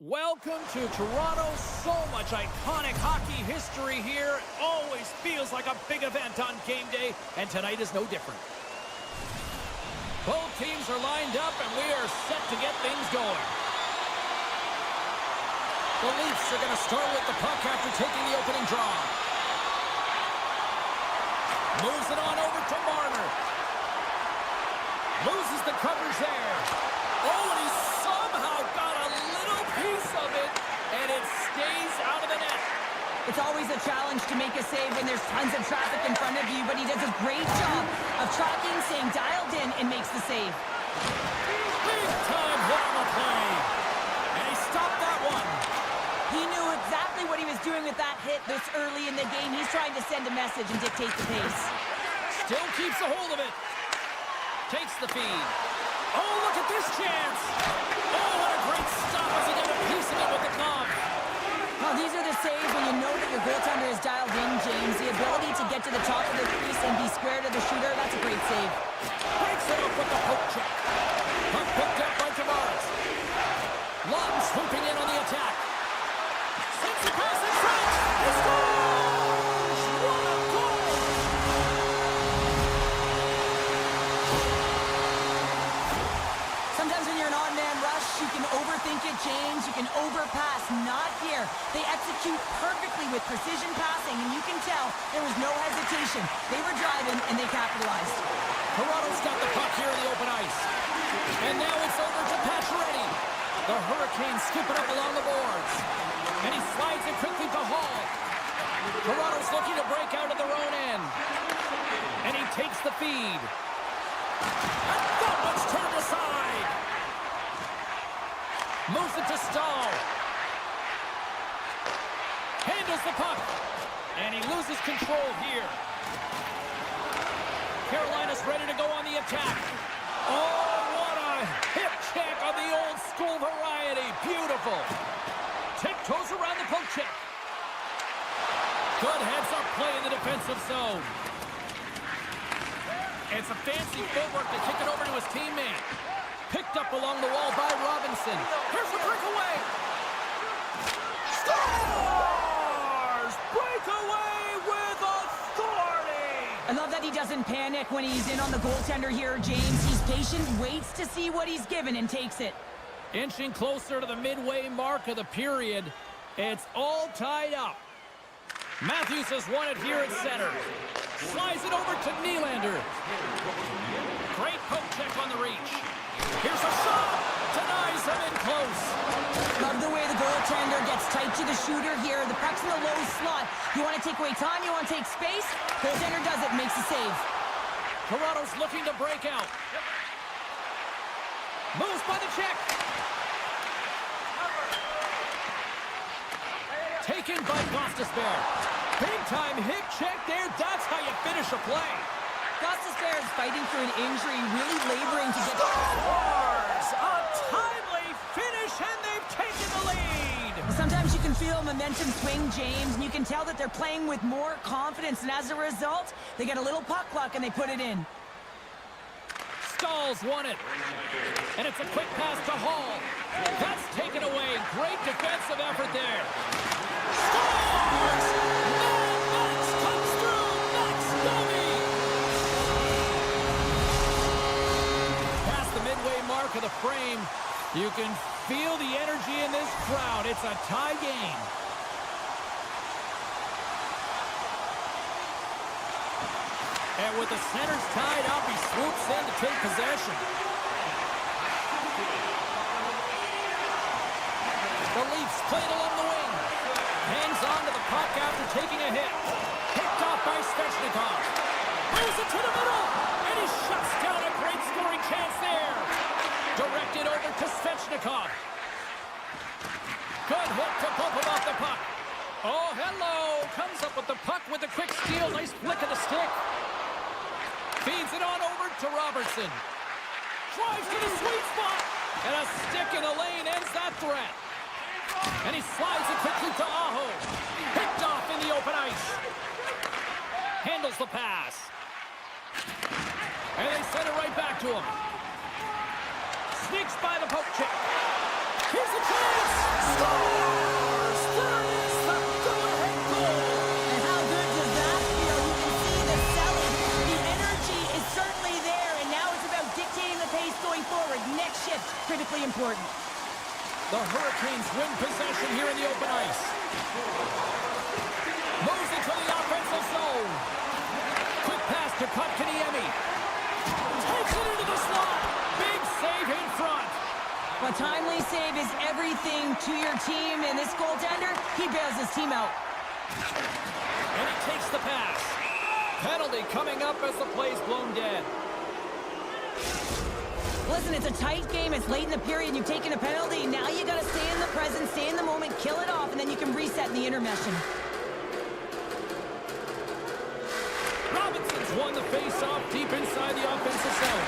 Welcome to Toronto. So much iconic hockey history here. Always feels like a big event on game day, and tonight is no different. Both teams are lined up, and we are set to get things going. The Leafs are going to start with the puck after taking the opening draw. Moves it on over to Marner. Loses the coverage there. Oh, and he somehow got a little piece of it, and it stays out of the net. It's always a challenge to make a save when there's tons of traffic in front of you, but he does a great job of tracking, staying dialed in, and makes the save. Big time hit on the play. And he stopped that one. He knew exactly what he was doing with that hit this early in the game. He's trying to send a message and dictate the pace. Still keeps a hold of it. Takes the feed. Oh, look at this chance. Oh, what a great stop as he got a piece of it with the glove. Well, these are the saves when you know that your goaltender is dialed in, James. The ability to get to the top of the crease and be square to the shooter, that's a great save. Breaks it up with the poke check. Puck picked up by Tavares. Lund swooping in on the attack. Sends the pass in front. He scores! What a goal! Sometimes when you're an on-man rush, you can overthink it, James. You can overpass. Not here. They execute perfectly with precision passing, and you can tell there was no hesitation. They were driving, and they capitalized. Toronto's got the puck here in the open ice. And now it's over to Pacioretty. The Hurricanes skip it up along the boards. And he slides it quickly to Hall. Toronto's looking to break out at their own end. And he takes the feed. And that one's turned aside. Moves it to Stahl. Handles the puck. And he loses control here. Carolina's ready to go on the attack. Oh, what a hip check on the old school variety. Beautiful. Tiptoes around the poke check. Good heads-up play in the defensive zone. It's a fancy footwork to kick it over to his teammate. Picked up along the wall by Robinson. Here's the breakaway. Scores! Breakaway with authority! I love that he doesn't panic when he's in on the goaltender here, James. He's patient, waits to see what he's given, and takes it. Inching closer to the midway mark of the period. It's all tied up. Matthews has won it here at center. Slides it over to Nylander. Great poke check on the reach. Here's a shot. Denies him in close. Love the way the goaltender gets tight to the shooter here. The puck's in the low slot. You want to take away time, you want to take space. Goaltender does it, makes the save. Toronto's looking to break out. Moves by the check. Taken by Gostisbehere. Big time hip check there. That's how you finish a play. Gostisbehere is fighting through an injury, really laboring to get... Scores! A timely finish, and they've taken the lead. Sometimes you can feel momentum swing, James, and you can tell that they're playing with more confidence, and as a result, they get a little puck luck and they put it in. Stahl's won it. And it's a quick pass to Hall. That's taken away. Great defensive effort there. Scores! Max comes through. Max Domi. Past the midway mark of the frame, you can feel the energy in this crowd. It's a tie game. And with the centers tied up, he swoops in to take possession. The Leafs play it along the wing. Hangs on to the puck after taking a hit. Picked off by Svechnikov. Moves it to the middle. And he shuts down a great scoring chance there. Directed over to Svechnikov. Good hook to bump him off the puck. Oh, hello. Comes up with the puck with a quick steal. Nice flick of the stick. Feeds it on over to Robertson. Drives to the sweet spot. And a stick in the lane ends that threat. And he slides it quickly to Aho. Picked off in the open ice. Handles the pass. And they send it right back to him. Sneaks by the poke check. Here's a chance. Scores! There is the go-ahead goal. And how good does that feel? You can see the selling. The energy is certainly there, and now it's about dictating the pace going forward. Next shift, critically important. The Hurricanes win possession here in the open ice. Moves into the offensive zone. Quick pass to Kotkaniemi. Takes it into the slot. Big save in front. A timely save is everything to your team, and this goaltender, he bails his team out. And he takes the pass. Penalty coming up as the play's blown dead. Listen, it's a tight game. It's late in the period. You've taken a penalty. Now you got to stay in the present, stay in the moment, kill it off, and then you can reset in the intermission. Robinson's won the face-off deep inside the offensive zone.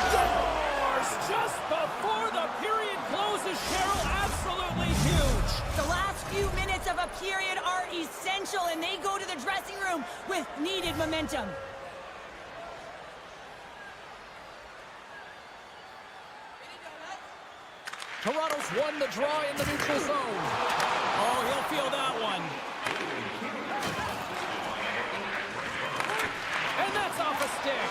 Scores just before the period closes, Cheryl. Absolutely huge. The last few minutes of a period are essential, and they go to the dressing room with needed momentum. Toronto's won the draw in the neutral zone. Oh, he'll feel that one. And that's off a stick.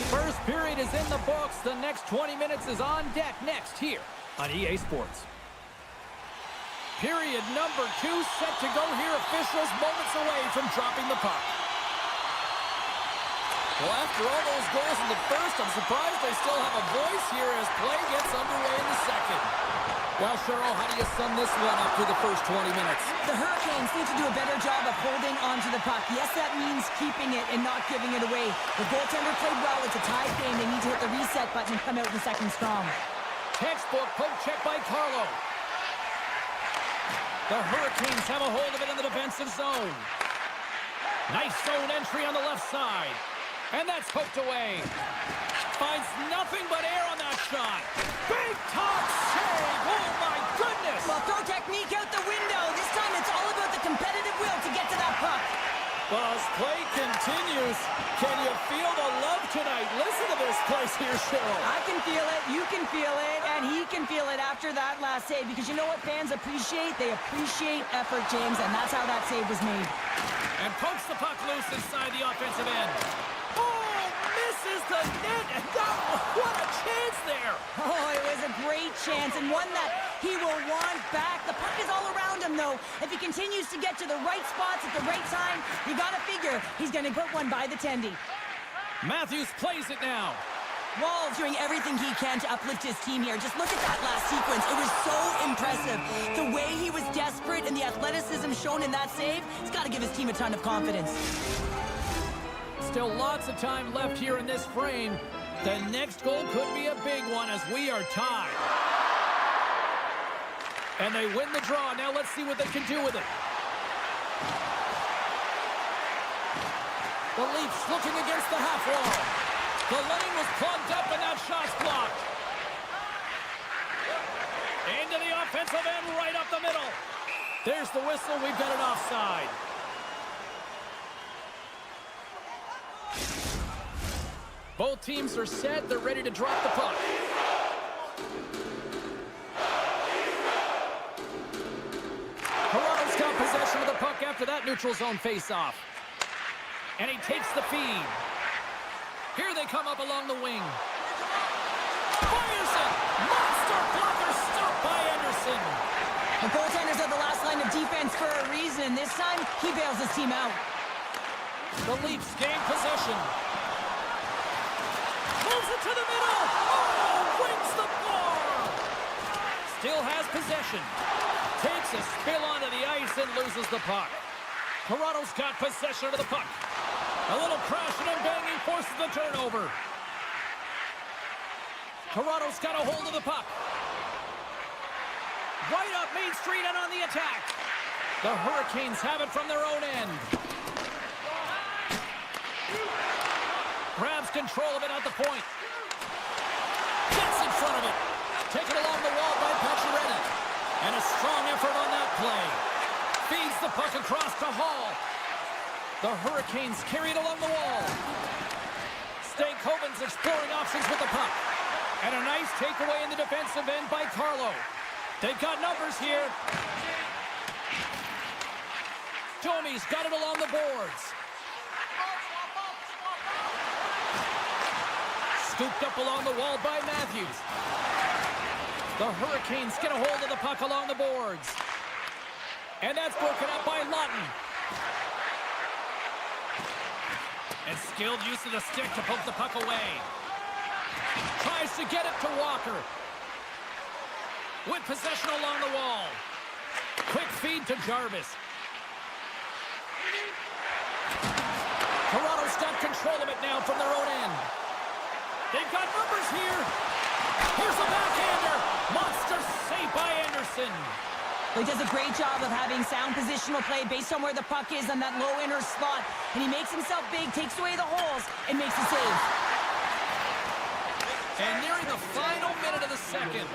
First period is in the books. The next 20 minutes is on deck next here on EA Sports. Period number 2 set to go here. Officials moments away from dropping the puck. Well, after all those goals in the first, I'm surprised they still have a voice here as play gets underway in the second. Well, Cheryl, how do you sum this one up through the first 20 minutes? The Hurricanes need to do a better job of holding onto the puck. Yes, that means keeping it and not giving it away. The goaltender played well. It's a tied game. They need to hit the reset button and come out in the second strong. Textbook poke check by Carlo. The Hurricanes have a hold of it in the defensive zone. Nice zone entry on the left side. And that's poked away. Finds nothing but air on that shot. Big top save. Oh, my goodness. Well, throw technique out the window. This time it's all about the competitive will to get to that puck. Well, as play continues, can you feel the love tonight? Listen to this place here, Cheryl. I can feel it, you can feel it, and he can feel it after that last save. Because you know what fans appreciate? They appreciate effort, James, and that's how that save was made. And pokes the puck loose inside the offensive end. Oh, misses the net. And what a chance there. Oh, it was a great chance, and one that he will want back. The puck is all around him, though. If he continues to get to the right spots at the right time, you got to figure he's going to put one by the tendy. Matthews plays it now. Wall's doing everything he can to uplift his team here. Just look at that last sequence. It was so impressive. The way he was desperate and the athleticism shown in that save, it's got to give his team a ton of confidence. Still lots of time left here in this frame. The next goal could be a big one as we are tied. And they win the draw. Now let's see what they can do with it. The Leafs looking against the half wall. The lane was plugged up and that shot's blocked. Into the offensive end right up the middle. There's the whistle. We've got an offside. Both teams are set. They're ready to drop the puck. Toronto's got possession of the puck after that neutral zone face-off. And he takes the feed. Here they come up along the wing. Fires it! Monster blocker stopped by Anderson. The goaltenders are the last line of defense for a reason. This time, he bails his team out. The Leafs gain possession. Moves it to the middle. Oh, wins the bar. Still has possession. Takes a spill onto the ice and loses the puck. Toronto's got possession of the puck. A little crashing and banging forces the turnover. Toronto's got a hold of the puck. Right up Main Street and on the attack. The Hurricanes have it from their own end. Grabs control of it at the point. Gets in front of it. Taken along the wall by Pacioretty. And a strong effort on that play. Feeds the puck across to Hall. The Hurricanes carry it along the wall. Stankoven's exploring options with the puck. And a nice takeaway in the defensive end by Carlo. They've got numbers here. Tommy's got it along the boards. Scooped up along the wall by Matthews. The Hurricanes get a hold of the puck along the boards. And that's broken up by Lawton. And skilled use of the stick to poke the puck away. Tries to get it to Walker. With possession along the wall. Quick feed to Jarvis. Toronto's got control of it now from their own end. They've got numbers here. Here's a backhander. Monster save by Anderson. Well, he does a great job of having sound positional play based on where the puck is on that low inner slot. And he makes himself big, takes away the holes, and makes a save. And nearing the final minute of the second.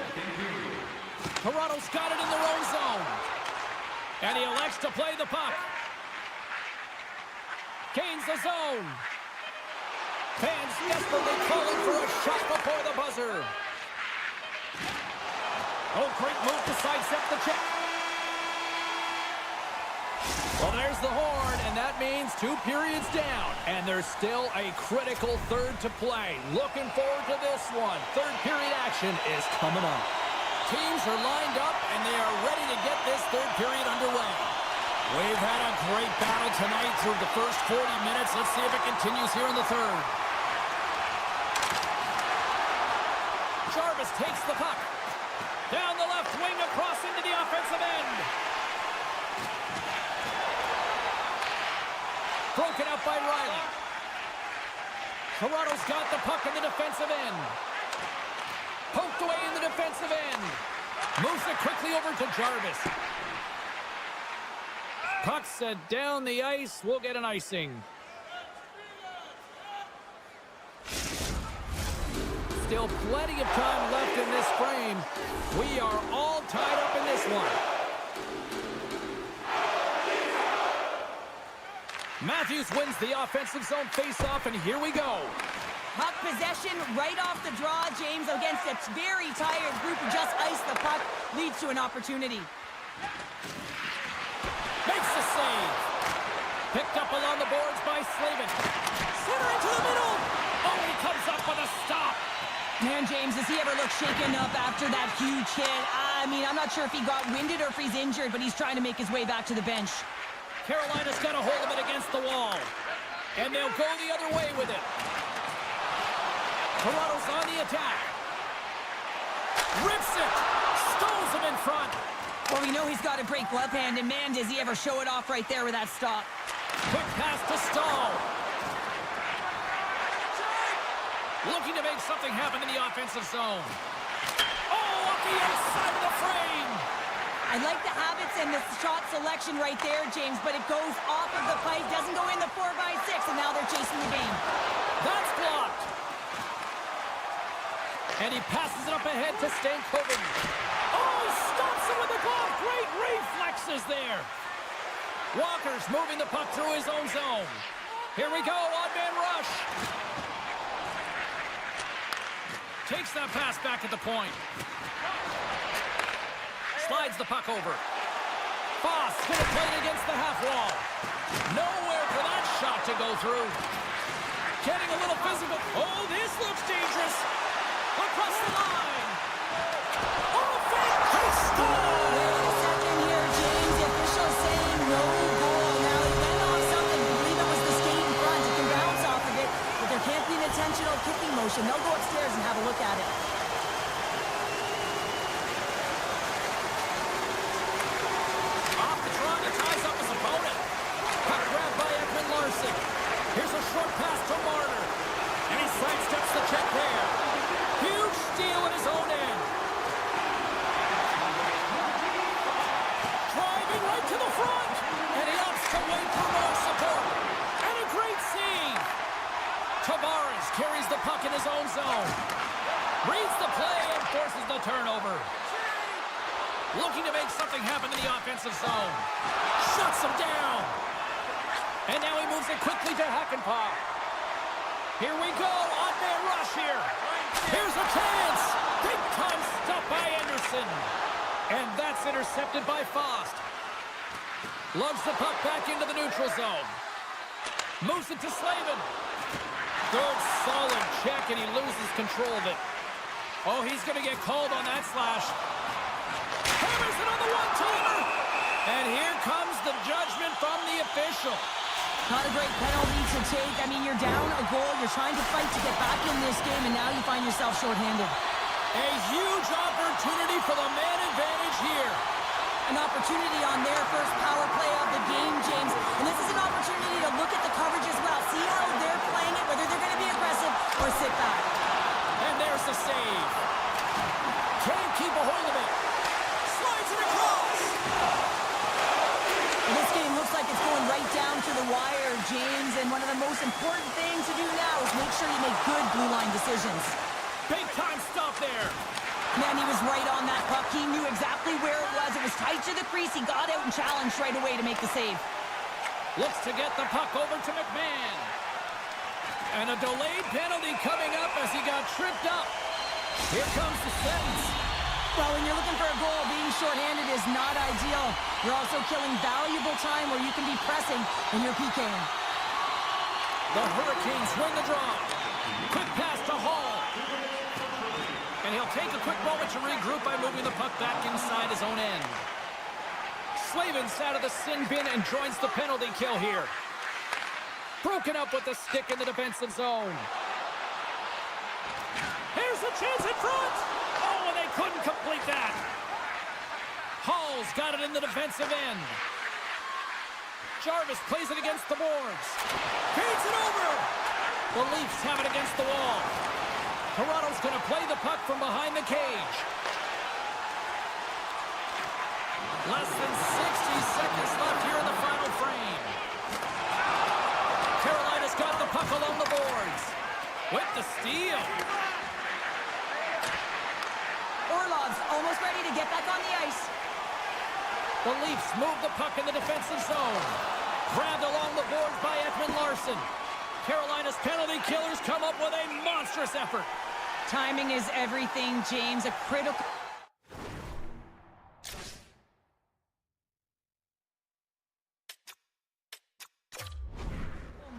Toronto's got it in their own zone. And he elects to play the puck. Gains the zone. Fans desperately calling for a shot before the buzzer. Oh, great move to sidestep the check. Well, there's the horn, and that means 2 periods down. And there's still a critical third to play. Looking forward to this one. Third period action is coming up. Teams are lined up, and they are ready to get this third period underway. We've had a great battle tonight through the first 40 minutes. Let's see if it continues here in the third. Jarvis takes the puck. Down the left wing across into the offensive end. Broken up by Riley. Toronto's got the puck in the defensive end. Poked away in the defensive end. Moves it quickly over to Jarvis. Puck set down the ice. We'll get an icing. Still plenty of time left in this frame. We are all tied up in this one. Matthews wins the offensive zone faceoff, and here we go. Puck possession right off the draw, James, against a very tired group who just iced the puck, leads to an opportunity. Makes the save. Picked up along the boards by Slavin. Center into the middle. Oh, he comes up with a stop. Man, James, does he ever look shaken up after that huge hit? I mean, I'm not sure if he got winded or if he's injured, but he's trying to make his way back to the bench. Carolina's got a hold of it against the wall. And they'll go the other way with it. Toronto's on the attack. Rips it. Stones him in front. Well, we know he's got a great glove hand, and man, does he ever show it off right there with that stop. Quick pass to Stahl. Looking to make something happen in the offensive zone. Oh, off the outside of the frame. I like the habits and the shot selection right there, James, but it goes off of the pipe, doesn't go in the 4x6, and now they're chasing the game. That's blocked. And he passes it up ahead to Stankoven. Oh, he stops it with the glove. Great reflexes there. Walker's moving the puck through his own zone. Here we go, odd-man rush. Takes that pass back at the point. Slides the puck over. Foss gonna play it against the half wall. Nowhere for that shot to go through. Getting a little physical. Oh, this looks dangerous. Across the line. Oh, fantastic! Wait a second here, James. The official saying no goal. Now, he went off something. I believe it was the skate in front. You can bounce off of it, but there can't be an intentional kicking motion. They'll go upstairs and have a look at it. Off the draw, he ties up his opponent. Puck grabbed by Ekman Larson. Here's a short pass to Marner. And he sidesteps the check there. Huge steal at his own end. Driving right to the front. And he opts to wait for more support. And a great save. Tavares carries the puck in his own zone. Reads the play and forces the turnover. Looking to make something happen in the offensive zone. Shuts him down. And now he moves it quickly to Hakanpää. Here we go. Odd-man rush here. Here's a chance. Big time stop by Anderson. And that's intercepted by Fost. Lugs the puck back into the neutral zone. Moves it to Slavin. Good, solid check, and he loses control of it. Oh, he's going to get called on that slash. Hammers it on the one-timer. And here comes the judgment from the official. Not a great penalty to take. I mean, you're down a goal. You're trying to fight to get back in this game, and now you find yourself shorthanded. A huge opportunity for the man advantage here. An opportunity on their first power play of the game, James. And this is an opportunity to look at the coverage as well. See how they're playing it, whether they're going to be aggressive or sit back. And there's the save. Can't keep a hold of it. Slides it across. And this game looks like it's going right down to the wire, James. And one of the most important things to do now is make sure you make good blue line decisions. Big time stop there. Man, he was right on that puck. He knew exactly where it was. It was tight to the crease. He got out and challenged right away to make the save. Looks to get the puck over to McMahon. And a delayed penalty coming up as he got tripped up. Here comes the sentence. Well, when you're looking for a goal, being shorthanded is not ideal. You're also killing valuable time where you can be pressing when you're PKing. The Hurricanes win the draw. Quick pass to Hall. And he'll take a quick moment to regroup by moving the puck back inside his own end. Slavin's out of the sin bin and joins the penalty kill here. Broken up with the stick in the defensive zone. Here's a chance in front. Oh, and they couldn't complete that. Hall's got it in the defensive end. Jarvis plays it against the boards. Feeds it over. The Leafs have it against the wall. Toronto's going to play the puck from behind the cage. Less than 60 seconds left here in the final frame. Carolina's got the puck along the boards. With the steal. Orlov's almost ready to get back on the ice. The Leafs move the puck in the defensive zone. Grabbed along the boards by Ekman Larsson. Carolina's penalty killers come up with a monstrous effort. Timing is everything, James. A critical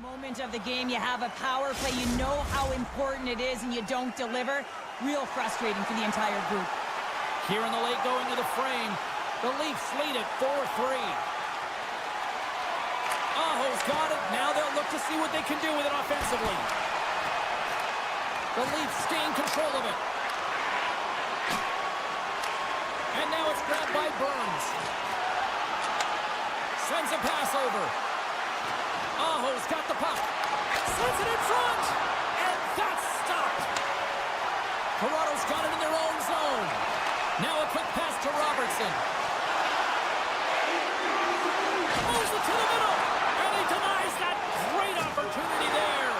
moment of the game. You have a power play. You know how important it is, and you don't deliver. Real frustrating for the entire group. Here in the late going to the frame, the Leafs lead it 4-3. Aho's got it. Now they'll look to see what they can do with it offensively. The Leafs gain control of it. And now it's grabbed by Burns. Sends a pass over. Aho's got the puck. Sends it in front. And that's stopped. Toronto's got it in their own zone. Now a quick pass to Robertson. Moves it to the middle. And he denies that great opportunity there.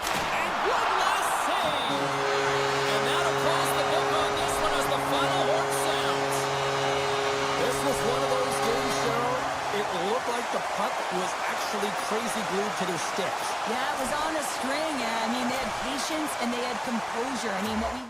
And one last save. And that'll cross the book on this one as the final horn sounds. This was one of those games, Cheryl. It looked like the puck was actually crazy glued to their sticks. Yeah, it was on a string. I mean, they had patience and they had composure. I mean, what we...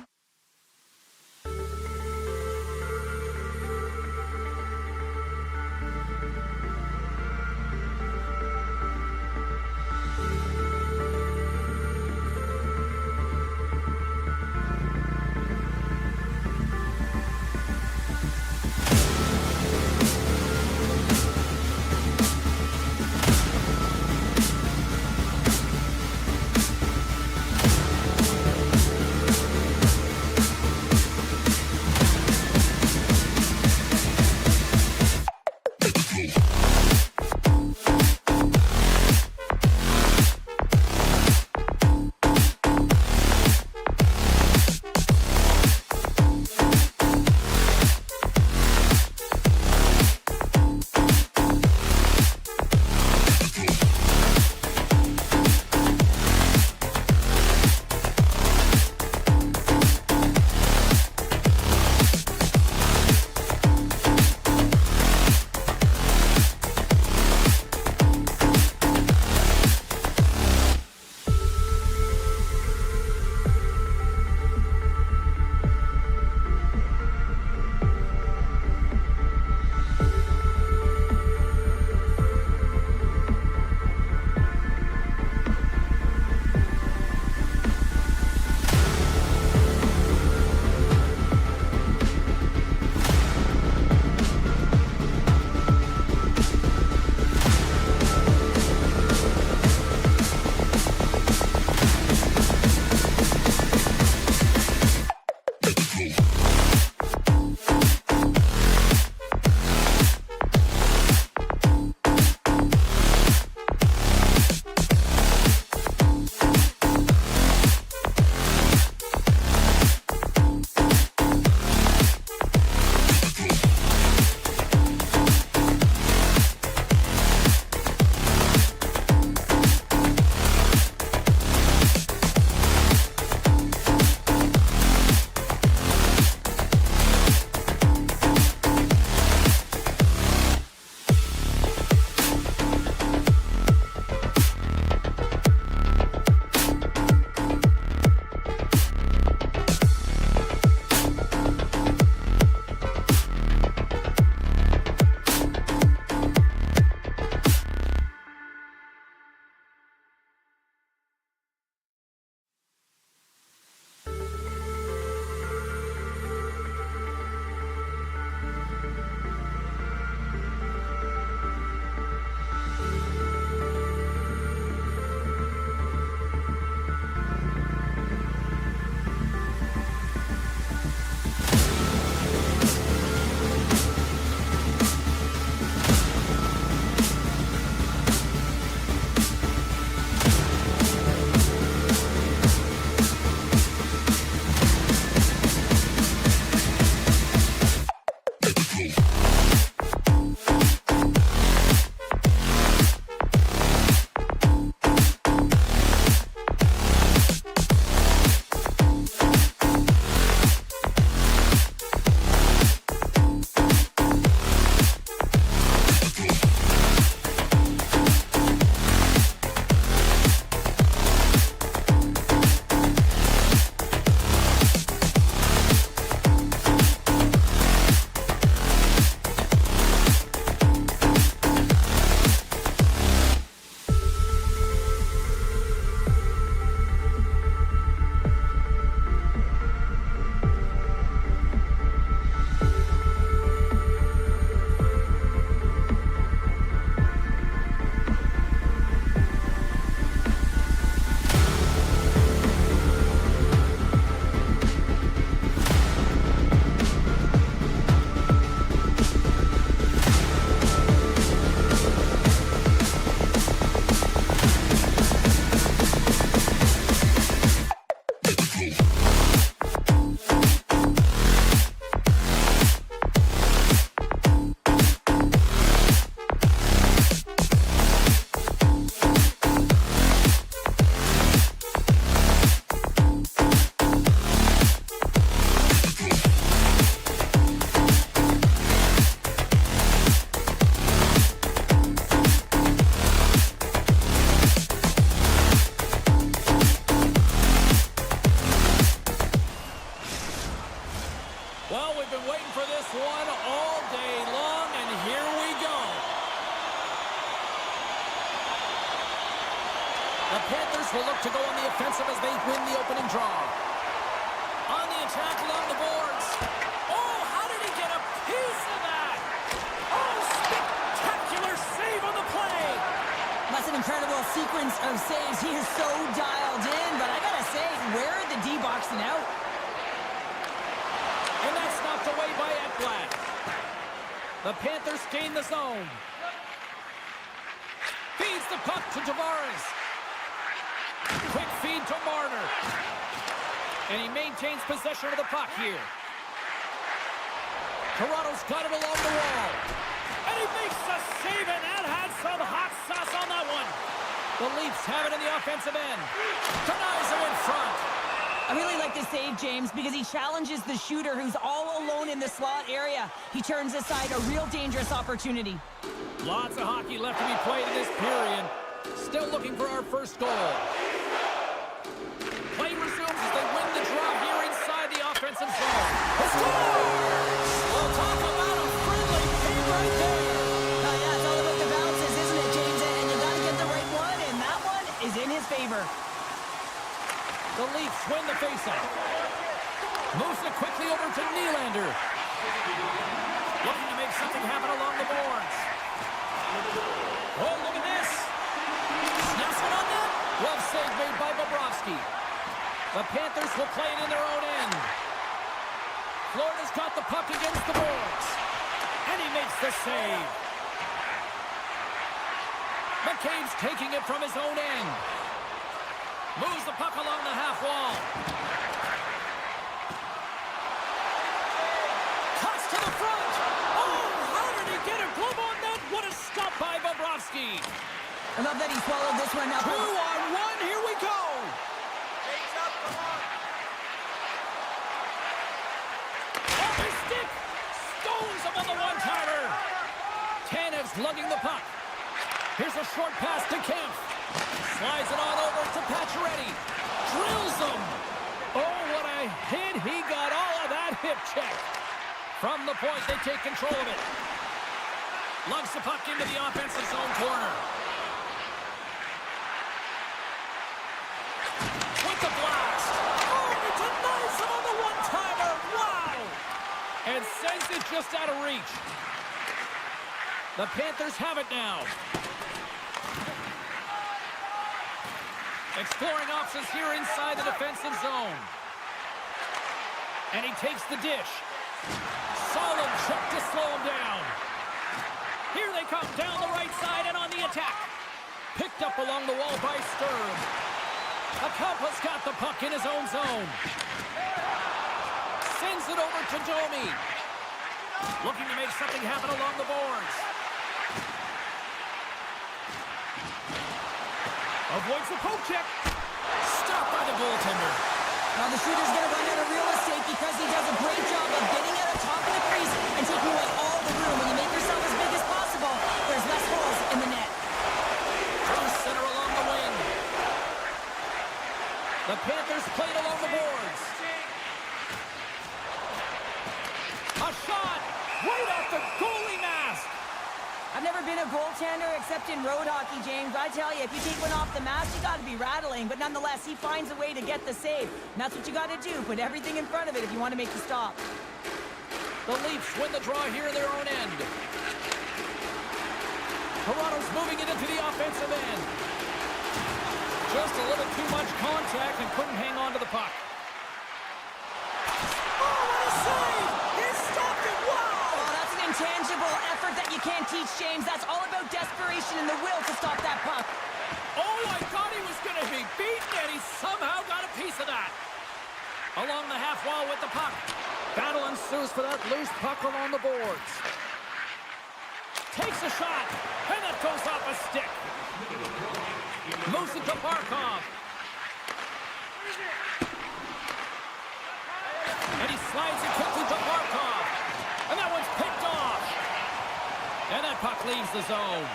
The Panthers will look to go on the offensive as they win the opening draw. On the attack along the boards. Oh, how did he get a piece of that? Oh, spectacular save on the play. That's an incredible sequence of saves. He is so dialed in, but I gotta say, where are the D boxing out? And that's knocked away by Ekblad. The Panthers gain the zone. Feeds the puck to Tavares. Quick feed to Marner. And he maintains possession of the puck here. Toronto's got it along the wall. And he makes the save, and that had some hot sauce on that one. The Leafs have it in the offensive end. Denies him in front. I really like the save, James, because he challenges the shooter who's all alone in the slot area. He turns aside a real dangerous opportunity. Lots of hockey left to be played in this period. Still looking for our first goal. Play resumes as they win the draw here inside the offensive zone. We'll talk about a friendly game right there. Yeah, it's all about the bounces, isn't it, James? And you got to get the right one, and that one is in his favor. The Leafs win the faceoff. Moves it quickly over to Nylander. Looking to make something happen along the boards. Oh, look at this. Snaps it on net. Glove save made by Bobrovsky. The Panthers will play it in their own end. Florida's got the puck against the boards. And he makes the save. McCabe's taking it from his own end. Moves the puck along the half wall. Cuts to the front. Oh, how did he get a glove on that? What a stop by Bobrovsky. I love that he swallowed this one up. 2-on-1, here we go. Off his stick. Stones him on the one-timer. Tanev's lugging the puck. Here's a short pass to Kemp. Slides it on over to Pacioretty. Drills him. Oh, what a hit. He got all of that hip check. From the point, they take control of it. Lugs the puck into the offensive zone corner. With the blast. Oh, he denies him on the one-timer. Wow. And sends it just out of reach. The Panthers have it now. Exploring options here inside the defensive zone. And he takes the dish. Solid check to slow him down. Here they come down the right side and on the attack. Picked up along the wall by Sturm. Acampa's got the puck in his own zone. Sends it over to Domi. Looking to make something happen along the boards. Avoids the poke check. Stopped by the goaltender. Now the shooter's going to run out of real estate because he does a great job of getting out of top of the crease and taking away all the room. When you make yourself as big as possible, there's less holes in the net. Through center along the wing. The Panthers played along the boards. A shot right off the goalie mask. I've never been a goaltender except in road hockey, James. I tell you, if you take one off the mask, you got to be rattling. But nonetheless, he finds a way to get the save. And that's what you got to do. Put everything in front of it if you want to make the stop. The Leafs win the draw here in their own end. Toronto's moving it into the offensive end. Just a little too much contact and couldn't hang on to the puck. Oh, what a save! He stopped it! Wow! Oh, that's an intangible effort that you can't teach, James. That's all about desperation and the will to stop that puck. Oh, I thought he was going to be beaten, and he somehow got a piece of that. Along the half wall with the puck. Battle ensues for that loose puck along the boards. Takes a shot, and that goes off a stick. Moves it to Barkov. And he slides it quickly to Barkov. And that one's picked off. And that puck leaves the zone.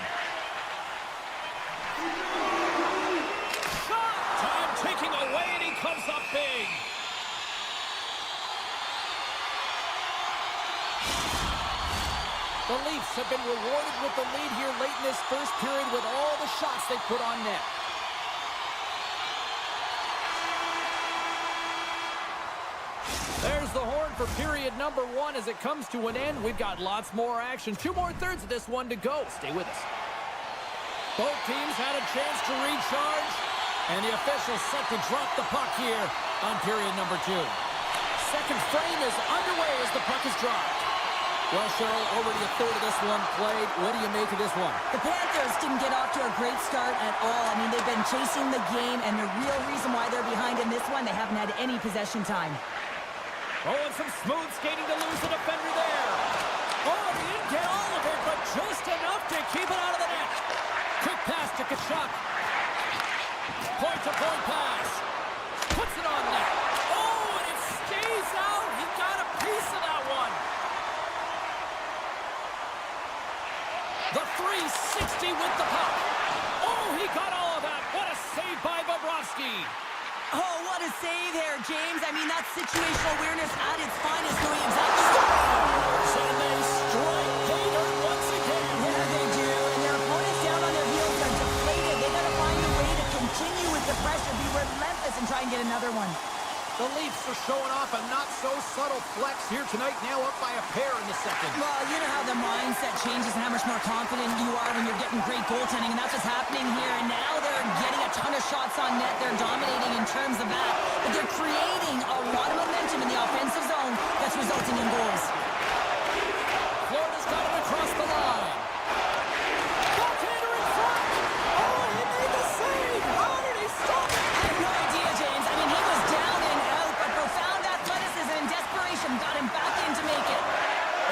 Shot! Time taking away, and he comes up big. The Leafs have been rewarded with the lead here late in this first period with all the shots they put on net. for period number 1 as it comes to an end. We've got lots more action. 2 more thirds of this one to go. Stay with us. Both teams had a chance to recharge, and the officials set to drop the puck here on period number 2. Second frame is underway as the puck is dropped. Well, Cheryl, already a third of this one played. What do you make of this one? The Panthers didn't get off to a great start at all. I mean, they've been chasing the game, and the real reason why they're behind in this one, they haven't had any possession time. Oh, and some smooth skating to lose the defender there. Oh, he didn't get all of it, but just enough to keep it out of the net. Quick pass to Kachuk. Point-to-point pass. Puts it on net. Oh, and it stays out. He got a piece of that one. The 360 with the puck. Oh, he got all of that. What a save by Bobrovsky. Oh, what a save there, James. I mean, that's situational awareness at its finest, doing exactly So they strike Gator once again. Yeah, they do. And their opponents down on their heels are deflated. They got to find a way to continue with the pressure, be relentless, and try and get another one. The Leafs are showing off a not-so-subtle flex here tonight, now up by a pair in the second. Well, you know how the mindset changes and how much more confident you are when you're getting great goaltending, and that's what's happening here. And now they're getting a ton of shots on net. They're dominating in terms of that, but they're creating a lot of momentum in the offensive zone that's resulting in goals. Florida's got it across the line. Goaltender in front. Oh, he made the save. How did he stop it? I have no idea, James. I mean, he was down and out, but profound athleticism and desperation got him back in to make it.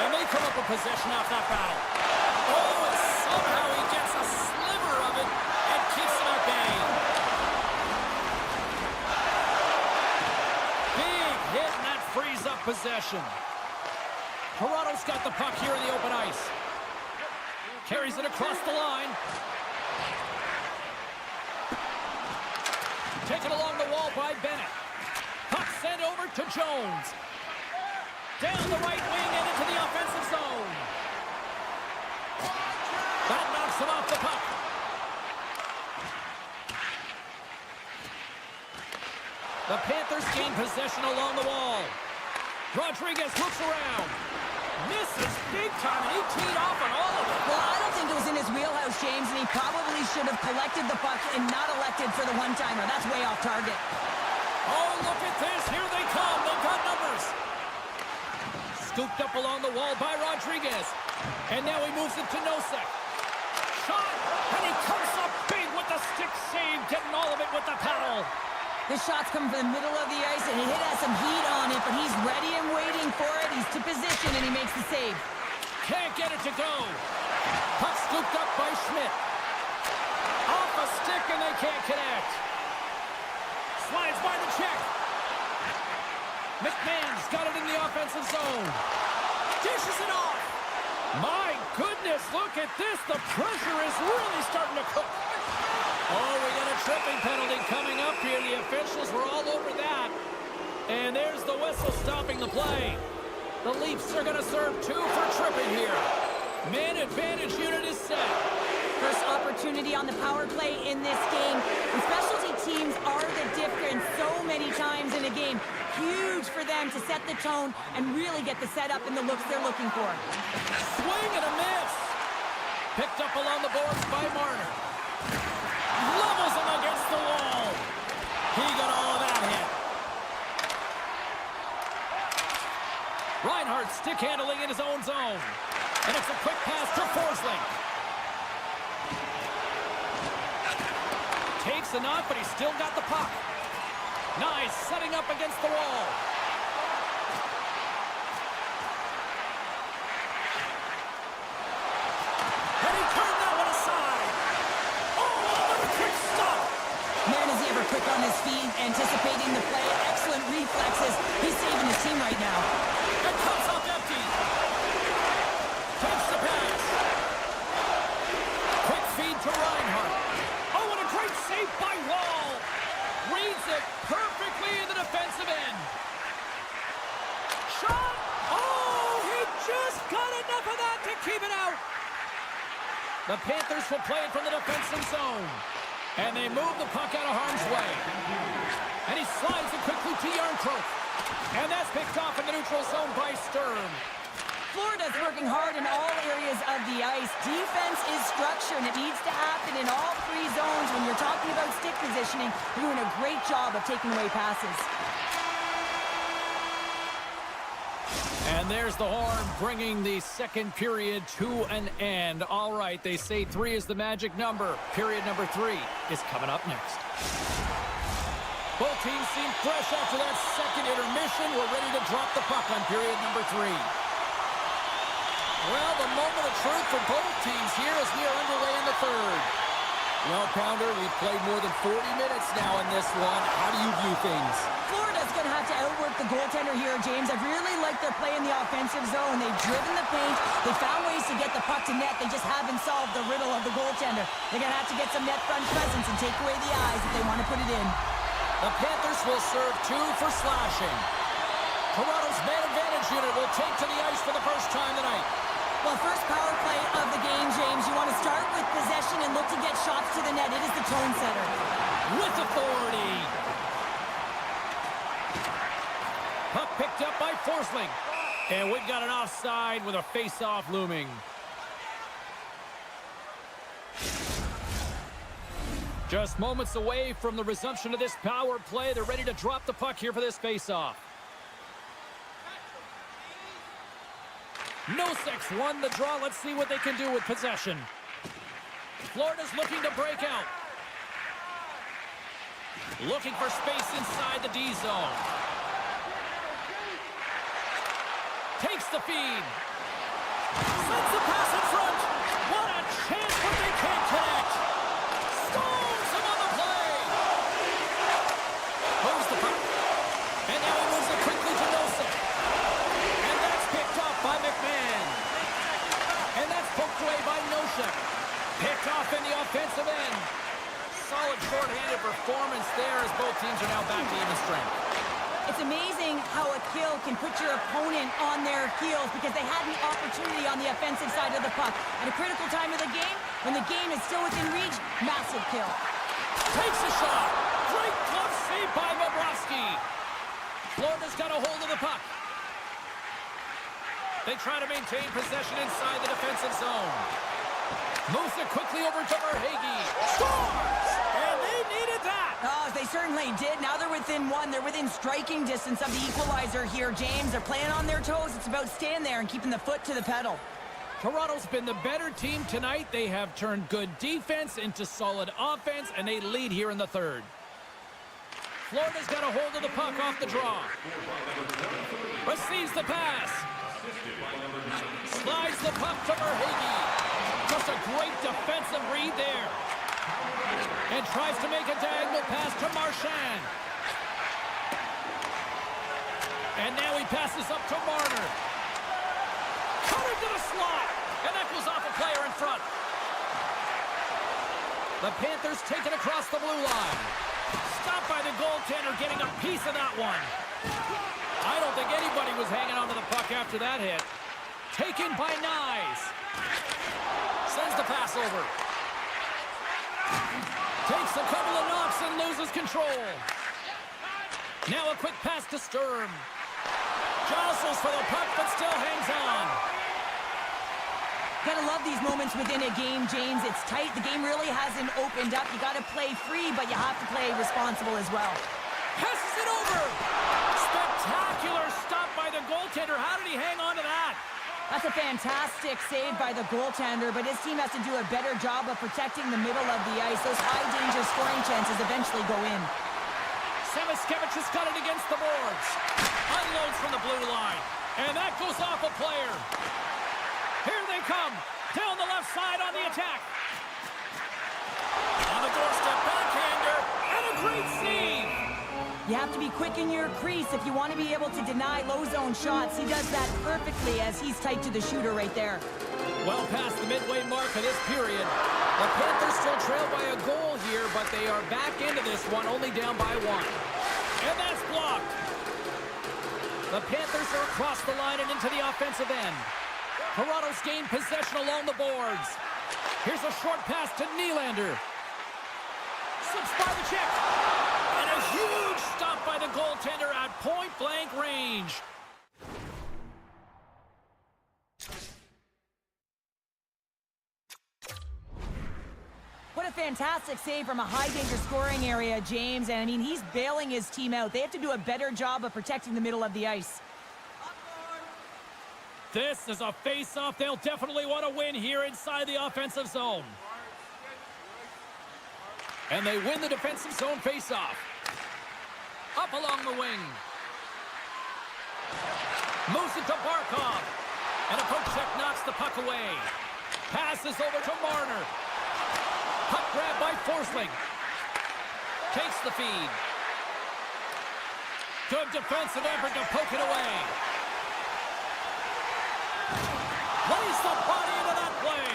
And they come up with possession off that battle. Oh, and somehow he gets a sliver of it and keeps it at bay. Big hit, and that frees up possession. Toronto's got the puck here in the open ice. Carries it across the line. Taken along the wall by Bennett. Puck sent over to Jones. Down the right wing and into the offensive zone. That knocks him off the puck. The Panthers gain possession along the wall. Rodriguez looks around. Misses big time, and he teed off on all of it. Well, I don't think it was in his wheelhouse, James, and he probably should have collected the puck and not elected for the one-timer. That's way off target. Oh, look at this. Here they come. They've got numbers. Scooped up along the wall by Rodriguez. And now he moves it to Nosek. Shot, and he comes up big with the stick save, getting all of it with the paddle. This shot's coming from the middle of the ice, and it has some heat on it, but he's ready and waiting for it. He's to position, and he makes the save. Can't get it to go. Puck scooped up by Schmidt. Off a stick, and they can't connect. Slides by the check. McMahon's got it in the offensive zone. Dishes it off. My goodness, look at this. The pressure is really starting to cook. Oh, we got a tripping penalty coming up here. The officials were all over that. And there's the whistle stopping the play. The Leafs are going to serve 2 for tripping here. Man advantage unit is set. First opportunity on the power play in this game. And specialty teams are the difference so many times in a game. Huge for them to set the tone and really get the setup and the looks they're looking for. Swing and a miss. Picked up along the boards by Marner. Levels him against the wall. He got all of that hit. Reinhardt stick handling in his own zone. And it's a quick pass to Forsling. Takes the knock, but he's still got the puck. Nice setting up against the wall. And he turned that one aside. Oh, another quick stop. Man, is he ever quick on his feet, anticipating the play. Excellent reflexes. He's saving his team right now. And comes up empty. Takes the pass. Quick feed to Reinhardt. Oh, what a great save by Wall. Reads it perfectly in the defensive end. Shot. Oh, he just got enough of that to keep it out. The Panthers will play it from the defensive zone. And they move the puck out of harm's way. And he slides it quickly to Yarncroke. And that's picked off in the neutral zone by Sturm. Florida's working hard in all areas of the ice. Defense is structure, and it needs to happen in all three zones. When you're talking about stick positioning, you're doing a great job of taking away passes. And there's the horn, bringing the second period to an end. All right, they say 3 is the magic number. Period number 3 is coming up next. Both teams seem fresh after that second intermission. We're ready to drop the puck on period number 3. Well, the moment of truth for both teams here as we are underway in the third. Well, Pounder, we've played more than 40 minutes now in this one. How do you view things? Florida's going to have to outwork the goaltender here, James. I've really liked their play in the offensive zone. They've driven the paint. They found ways to get the puck to net. They just haven't solved the riddle of the goaltender. They're going to have to get some net front presence and take away the eyes if they want to put it in. The Panthers will serve 2 for slashing. Toronto's man advantage unit will take to the ice for the first time tonight. Well, first power play of the game, James. You want to start with possession and look to get shots to the net. It is the tone setter. With authority. Puck picked up by Forsling. And we've got an offside with a face-off looming. Just moments away from the resumption of this power play. They're ready to drop the puck here for this face-off. Nosek's won the draw. Let's see what they can do with possession. Florida's looking to break out. Looking for space inside the D zone. Takes the feed. Sends the pass in front. What a chance, but they can't connect. Stones him on the play. Moves the puck. And now he moves it quickly to Nosek. And that's picked off by McMahon. And that's poked away by Nosek. Picked off in the offensive end. Solid short-handed performance there as both teams are now back to even strength. It's amazing how a kill can put your opponent on their heels because they had an opportunity on the offensive side of the puck. At a critical time of the game, when the game is still within reach, massive kill. Takes a shot. Great glove save by Bobrovsky. Florida's got a hold of the puck. They try to maintain possession inside the defensive zone. Moves it quickly over to MaakY. Scores! And they needed that. Oh, they certainly did. Now they're within 1. They're within striking distance of the equalizer here, James. They're playing on their toes. It's about staying there and keeping the foot to the pedal. Toronto's been the better team tonight. They have turned good defense into solid offense, and they lead here in the third. Florida's got a hold of the puck off the draw. Receives the pass. Slides the puck to MaakY. Just a great defensive read there. And tries to make a diagonal pass to Marchand. And now he passes up to Marner. Cut into the slot. And that goes off a player in front. The Panthers take it across the blue line. Stopped by the goaltender, getting a piece of that one. I don't think anybody was hanging on to the puck after that hit. Taken by Nyes. Sends the pass over. Takes a couple of knocks and loses control. Now a quick pass to Sturm. Jostles for the puck, but still hangs on. Gotta love these moments within a game, James. It's tight. The game really hasn't opened up. You gotta play free, but you have to play responsible as well. Passes it over. Spectacular stop by the goaltender. How did he hang on to that? That's a fantastic save by the goaltender, but his team has to do a better job of protecting the middle of the ice. Those high-danger scoring chances eventually go in. Samiskevich has got it against the boards. Unloads from the blue line. And that goes off a player. Here they come. Down the left side on the attack. On the doorstep, backhander. And a great save. You have to be quick in your crease if you want to be able to deny low-zone shots. He does that perfectly as he's tight to the shooter right there. Well past the midway mark of this period. The Panthers still trail by a goal here, but they are back into this one, only down by 1. And that's blocked. The Panthers are across the line and into the offensive end. Toronto's gained possession along the boards. Here's a short pass to Nylander. Slips by the check. And a Huge stop by the goaltender at point-blank range. What a fantastic save from a high-danger scoring area, James. And, I mean, he's bailing his team out. They have to do a better job of protecting the middle of the ice. This is a face-off they'll definitely want to win here inside the offensive zone. And they win the defensive zone face-off. Up along the wing. Moves it to Barkov. And a poke check knocks the puck away. Passes over to Marner. Puck grab by Forsling. Takes the feed. Good defensive effort to poke it away. Lays the body into that play.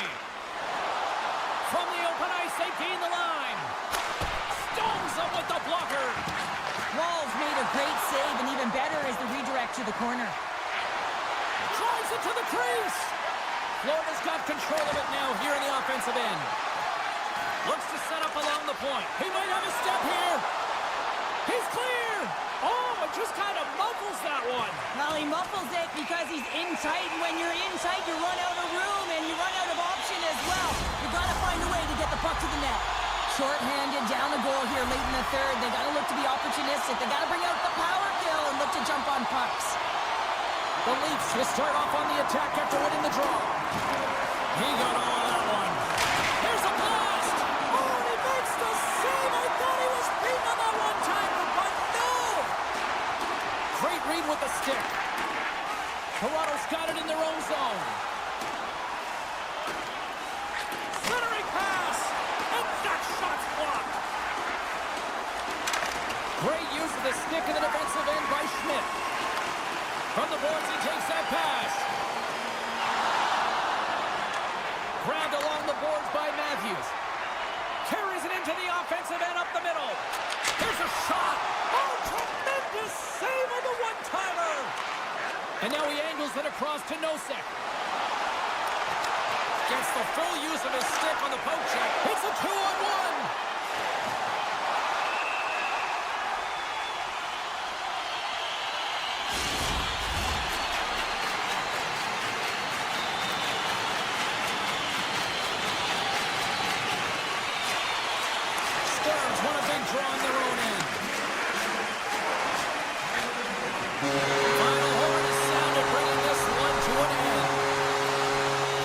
From the open ice, they gain the line. Stones him with the blocker. Walls made a great save, and even better is the redirect to the corner. Drives it to the crease. Florida's got control of it now here in the offensive end. Looks to set up along the point. He might have a step here. He's clear. Oh, it just kind of muffles that one. Well, he muffles it because he's in tight, and when you're in tight, you run out of room, and you run out of option as well. You got to find a way to get the puck to the net. Short-handed down the goal here late in the third. They got to look to be opportunistic. They got to bring out the power kill and look to jump on pucks. The Leafs will start off on the attack after winning the draw. He got all of that one. Here's a blast. Oh, and he makes the save. I thought he was beaten on that one-timer, but no. Great read with the stick. Toronto's got it in their own zone. Centering pass. And that shot's blocked. Great use of the stick in the defensive end by Schmidt. From the boards, he takes that pass. Grabbed along the boards by Matthews. Carries it into the offensive end up the middle. Here's a shot. Oh, tremendous save on the one-timer. And now he angles it across to Nosek. Gets the full use of his stick on the poke check. It's a 2-on-1. Drawing their own end. Final horn is sounded, bringing this one to an end.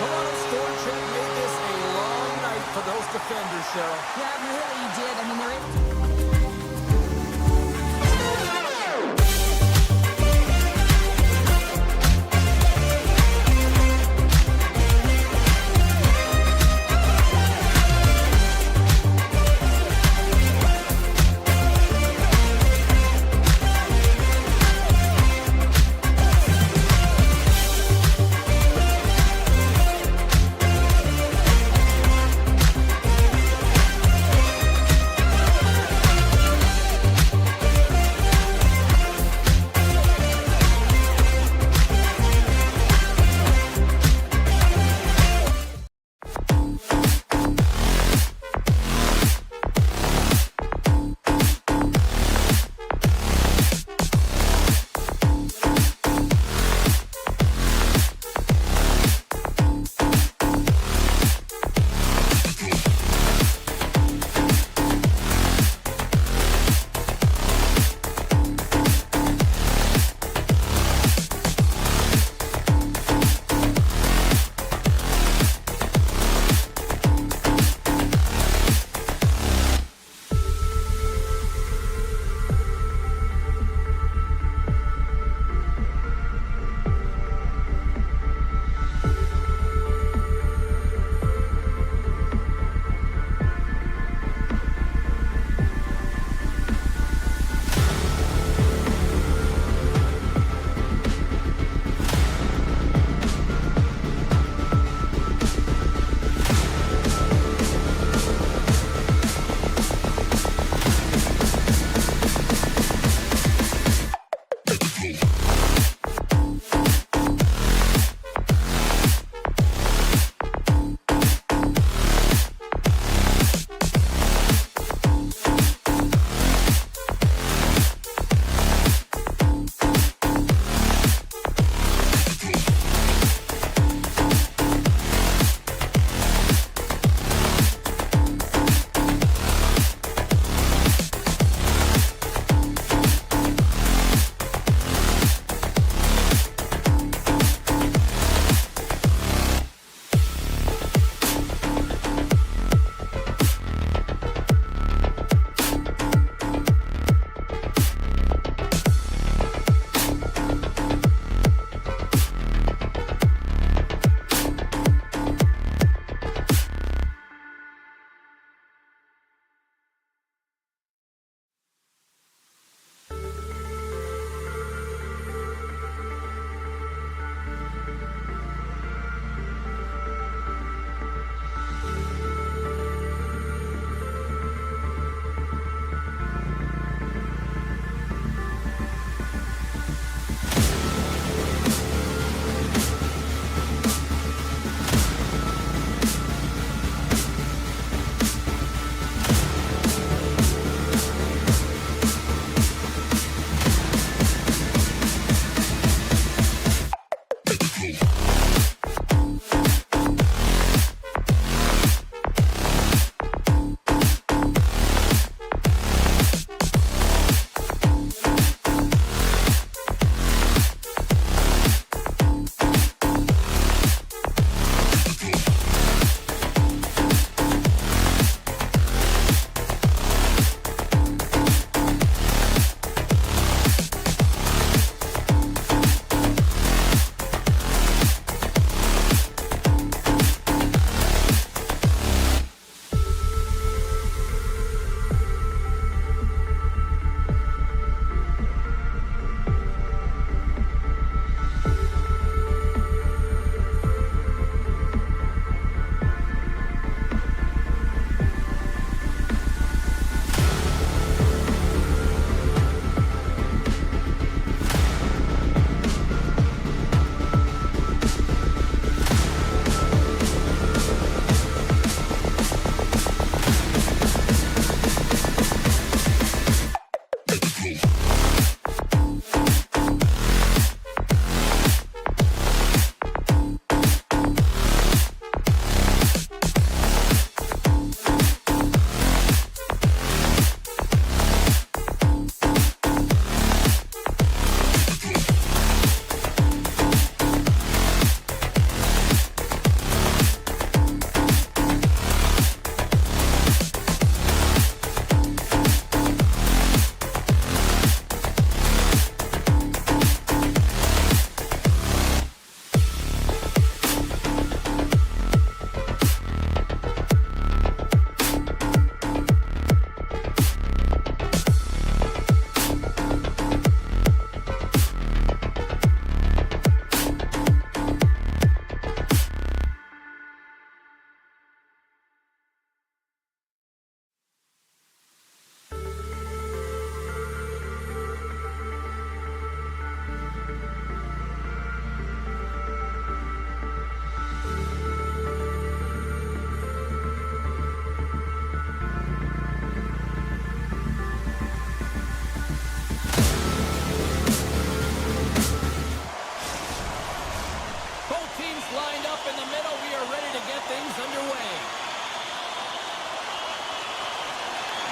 Toronto Storm Trip made this a long night for those defenders, Cheryl. Yeah, really did. I mean, there is...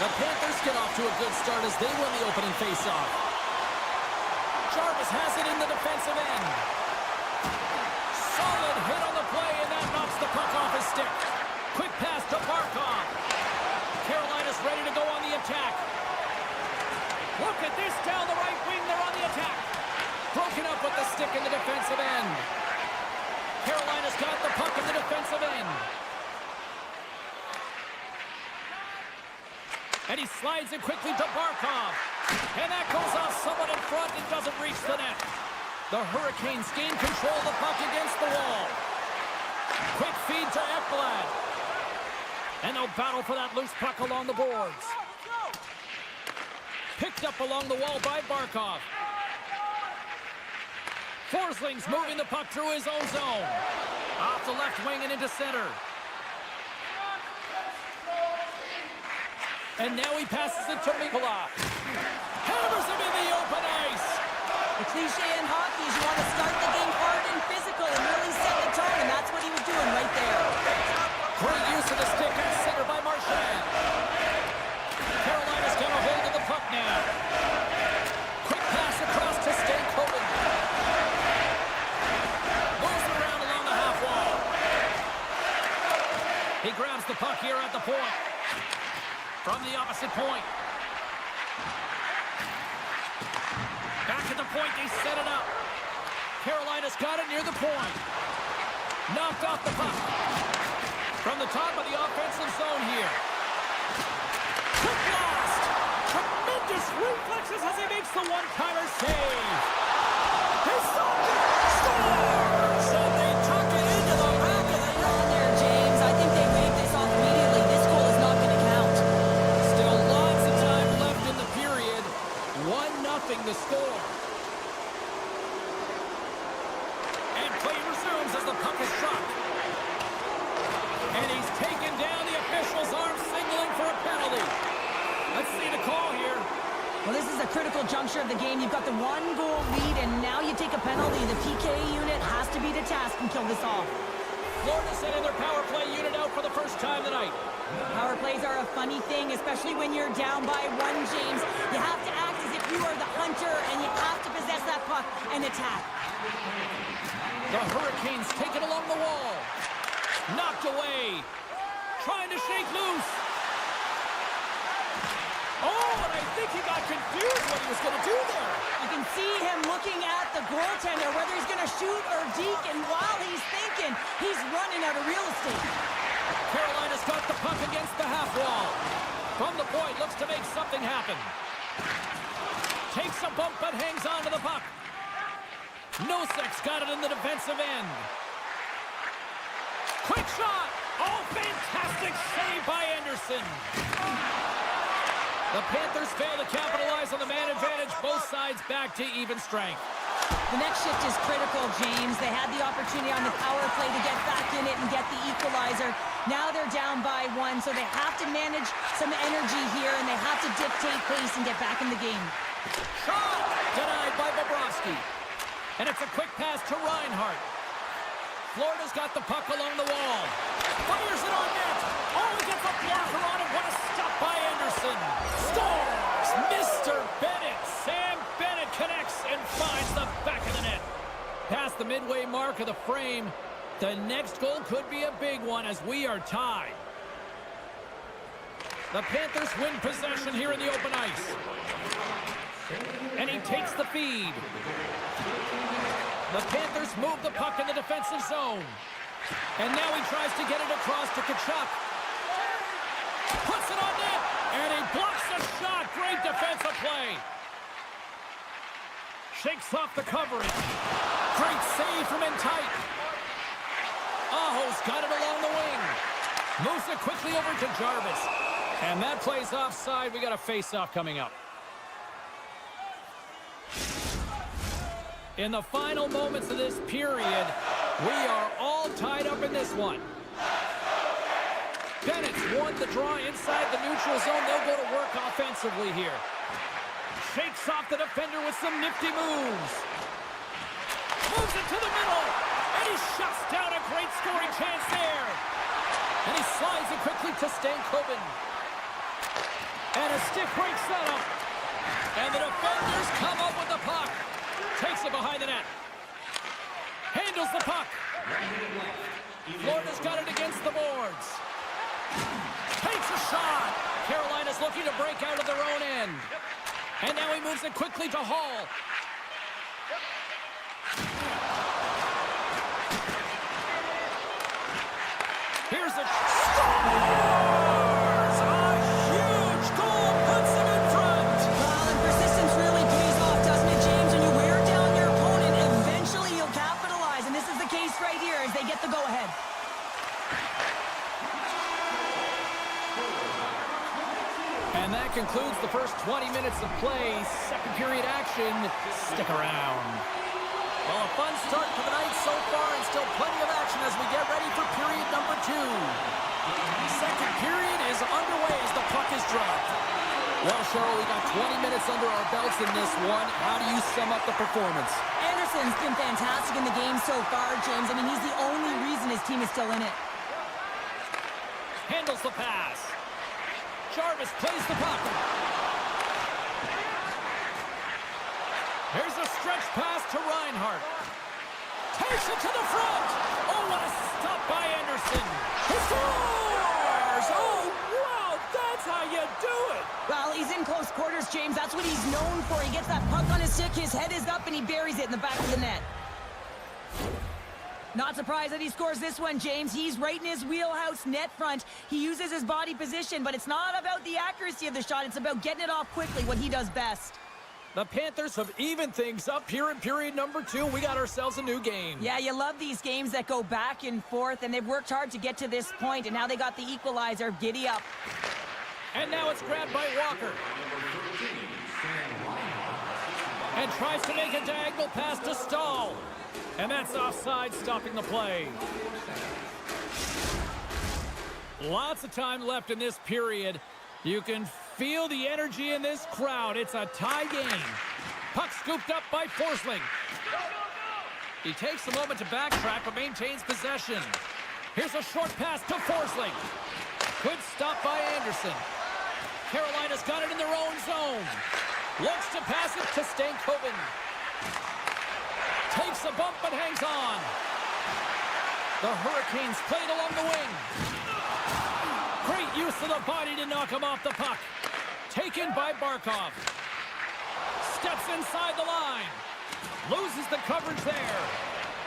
The Panthers get off to a good start as they win the opening faceoff. Jarvis has it in the defensive end. Solid hit on the play, and that knocks the puck off his stick. Quick pass to Barkov. Carolina's ready to go on the attack. Look at this down the right wing. They're on the attack. Broken up with the stick in the defensive end. Carolina's got the puck in the defensive end. And he slides it quickly to Barkov. And that goes off someone in front and doesn't reach the net. The Hurricanes gain control of the puck against the wall. Quick feed to Ekblad. And they'll battle for that loose puck along the boards. Picked up along the wall by Barkov. Forsling's moving the puck through his own zone. Off the left wing and into center. And now he passes it to MaakY. Hammers him in the open ice. The cliche in hockey is you want to start the game hard and physical and really set the tone, and that's what he was doing right there. Great use of the stick in center by Marchand. Carolina's got a hold of the puck now. Quick pass across to Stankoven. Moves around along the half wall. He grabs the puck here at the point. From the opposite point. Back at the point, they set it up. Carolina's got it near the point. Knocked off the puck. From the top of the offensive zone here. Quick blast. Tremendous reflexes as he makes the one-timer save. He stopped it. Scores! And they tuck it into the back of the net. On there, James. I think they waved this off immediately. This goal is not going to count. Still lots of time left in the period. 1-0 the score. And play resumes as the puck is dropped. And he's taken down. The official's arm signaling for a penalty. Let's see the call here. Well, this is a critical juncture of the game. You've got the one-goal lead, and now you take a penalty. The PK unit has to be the task and kill this off. Florida sending their power play unit out for the first time tonight. Power plays are a funny thing, especially when you're down by one, James. You have to act as if you are the hunter, and you have to possess that puck and attack. The Hurricanes take it along the wall. Knocked away. Trying to shake loose. Oh, and I think he got confused what he was going to do there. You can see him looking at the goaltender, whether he's going to shoot or deke, and while he's thinking, he's running out of real estate. Carolina's got the puck against the half wall. From the point, looks to make something happen. Takes a bump but hangs on to the puck. Nosek's got it in the defensive end. Quick shot! Oh, fantastic save by Anderson. The Panthers fail to capitalize on the man advantage. Both sides back to even strength. The next shift is critical, James. They had the opportunity on the power play to get back in it and get the equalizer. Now they're down by one, so they have to manage some energy here, and they have to dictate pace and get back in the game. Shot! Denied by Bobrovsky. And it's a quick pass to Reinhart. Florida's got the puck along the wall. Fires it on net. Oh, he gets a blocker on it. What a stop by Anderson. Scores! Mr. Bennett. Sam Bennett connects and finds the back of the net. Past the midway mark of the frame. The next goal could be a big one as we are tied. The Panthers win possession here in the open ice. And he takes the feed. The Panthers move the puck in the defensive zone. And now he tries to get it across to Tkachuk. Puts it on net. And he blocks the shot. Great defensive play. Shakes off the coverage. Great save from in tight. Aho's got it along the wing. Moves it quickly over to Jarvis. And that play's offside. We got a face-off coming up. In the final moments of this period, we are all tied up in this one. Bennett's won the draw inside the neutral zone. They'll go to work offensively here. Shakes off the defender with some nifty moves. Moves it to the middle. And he shuts down a great scoring chance there. And he slides it quickly to Stankoven. And a stick breaks that up. And the defenders come up with the puck. Takes it behind the net. Handles the puck. Florida's got it against the boards. Takes a shot. Carolina's looking to break out of their own end. And now he moves it quickly to Hall. Here's a scores! A huge goal puts him in front. Well, and persistence really pays off, doesn't it, James? When you wear down your opponent, eventually you'll capitalize. And this is the case right here as they get the go-ahead. And that concludes the first 20 minutes of play. Second period action. Stick around. Well, a fun start to the night so far, and still plenty of action as we get ready for period number 2. Second period is underway as the puck is dropped. Well, Cheryl, we got 20 minutes under our belts in this one. How do you sum up the performance? Anderson's been fantastic in the game so far, James. I mean, he's the only reason his team is still in it. Handles the pass. Jarvis plays the puck. Here's a stretch pass to Reinhart. Takes it to the front. Oh, what a stop by Anderson. He scores! Oh, wow, that's how you do it. Well, he's in close quarters, James. That's what he's known for. He gets that puck on his stick, his head is up, and he buries it in the back of the net. Not surprised that he scores this one, James. He's right in his wheelhouse, net front. He uses his body position, but it's not about the accuracy of the shot. It's about getting it off quickly, what he does best. The Panthers have evened things up here in period number 2. We got ourselves a new game. Yeah, you love these games that go back and forth, and they've worked hard to get to this point, and now they got the equalizer. Giddy up. And now it's grabbed by Walker. And tries to make a diagonal pass to Stahl. And that's offside, stopping the play. Lots of time left in this period. You can feel the energy in this crowd. It's a tie game. Puck scooped up by Forsling. He takes a moment to backtrack but maintains possession. Here's a short pass to Forsling. Good stop by Anderson. Carolina's got it in their own zone. Looks to pass it to Stankoven. Takes a bump but hangs on. The Hurricanes played along the wing. Great use of the body to knock him off the puck. Taken by Barkov. Steps inside the line. Loses the coverage there.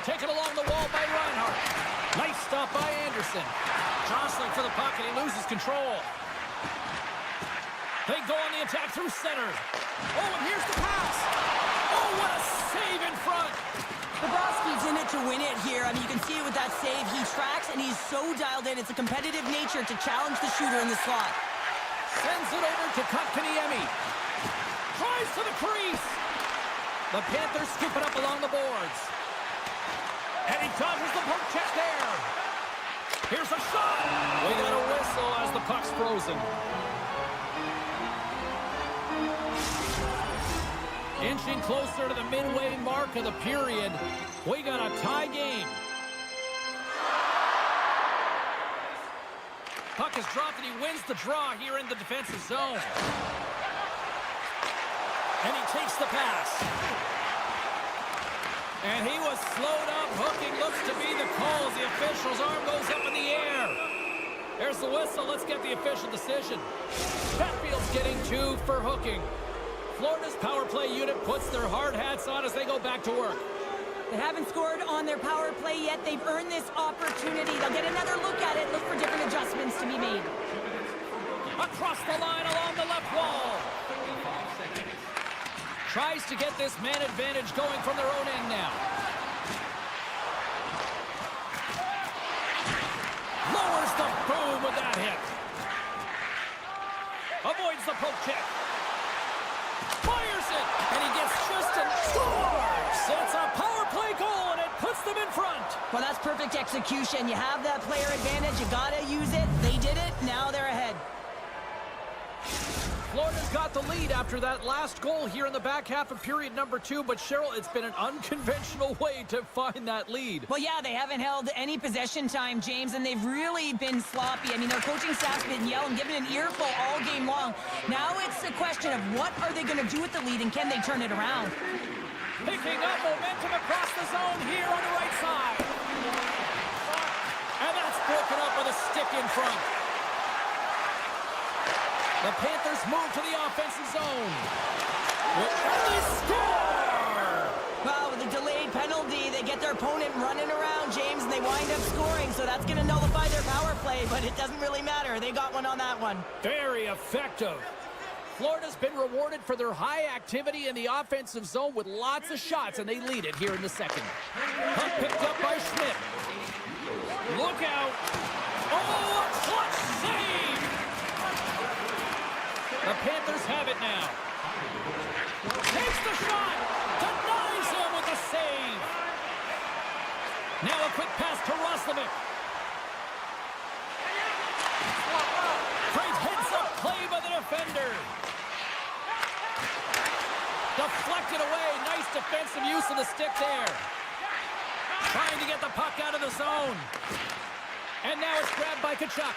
Taken along the wall by Reinhart. Nice stop by Anderson. Jostling for the puck and he loses control. They go on the attack through center. Oh, and here's the pass. Oh, what a save in front. Bobrovsky's in it to win it here. I mean, you can see it with that save. He tracks, and he's so dialed in. It's a competitive nature to challenge the shooter in the slot. Sends it over to Kotkaniemi. Tries to the crease. The Panthers scoop it up along the boards. And he dodges the poke check there. Here's a shot. We got a whistle as the puck's frozen. Inching closer to the midway mark of the period. We got a tie game. Puck is dropped and he wins the draw here in the defensive zone. And he takes the pass. And he was slowed up. Hooking looks to be the call as the official's arm goes up in the air. There's the whistle. Let's get the official decision. Chatfield's getting 2 for hooking. Florida's power play unit puts their hard hats on as they go back to work. They haven't scored on their power play yet. They've earned this opportunity. They'll get another look at it, look for different adjustments to be made. Across the line along the left wall. Tries to get this man advantage going from their own end now. Lowers the boom with that hit. Avoids the poke check. Fires it, and he gets just and scores! It's a power play goal, and it puts them in front. Well, that's perfect execution. You have that player advantage. You got to use it. They did it. Now they're ahead. Florida's got the lead after that last goal here in the back half of period number 2. But, Cheryl, it's been an unconventional way to find that lead. Well, yeah, they haven't held any possession time, James, and they've really been sloppy. I mean, their coaching staff's been yelling, giving an earful all game long. Now it's a question of what are they going to do with the lead, and can they turn it around? Picking up momentum across the zone here on the right side. And that's broken up with a stick in front. The Panthers move to the offensive zone. And they score! Well, with a delayed penalty, they get their opponent running around, James, and they wind up scoring. So that's going to nullify their power play, but it doesn't really matter. They got one on that one. Very effective. Florida's been rewarded for their high activity in the offensive zone with lots of shots, and they lead it here in the second. Puck picked up by Schmidt. Look out. Oh, a clutch save! The Panthers have it now. Takes the shot. Denies him with the save. Now a quick pass to Roslovic. Great heads-up play by the defender. Deflected away. Nice defensive use of the stick there. Trying to get the puck out of the zone. And now it's grabbed by Tkachuk.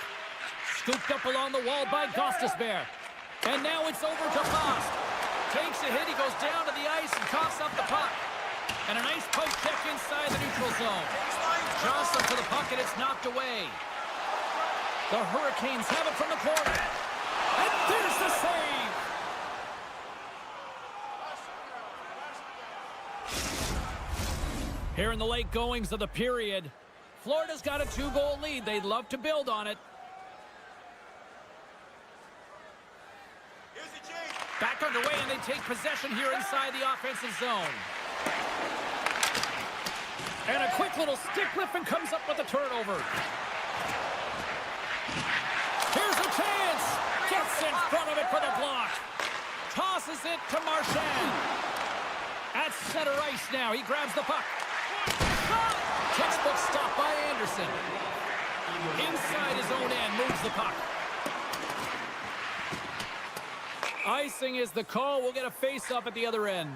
Scooped up along the wall by Gostisbehere. And now it's over to Faust. Takes a hit. He goes down to the ice and coughs up the puck. And a nice poke check inside the neutral zone. Jostles to the puck and it's knocked away. The Hurricanes have it from the corner. And there's the save. Here in the late goings of the period, Florida's got a 2-goal lead. They'd love to build on it. Back underway, and they take possession here inside the offensive zone. And a quick little stick lift and comes up with a turnover. Here's a chance. Gets in front of it for the block. Tosses it to Marchand. At center ice now. He grabs the puck. Textbook stop by Anderson. Inside his own end, moves the puck. Icing is the call. We'll get a face-up at the other end.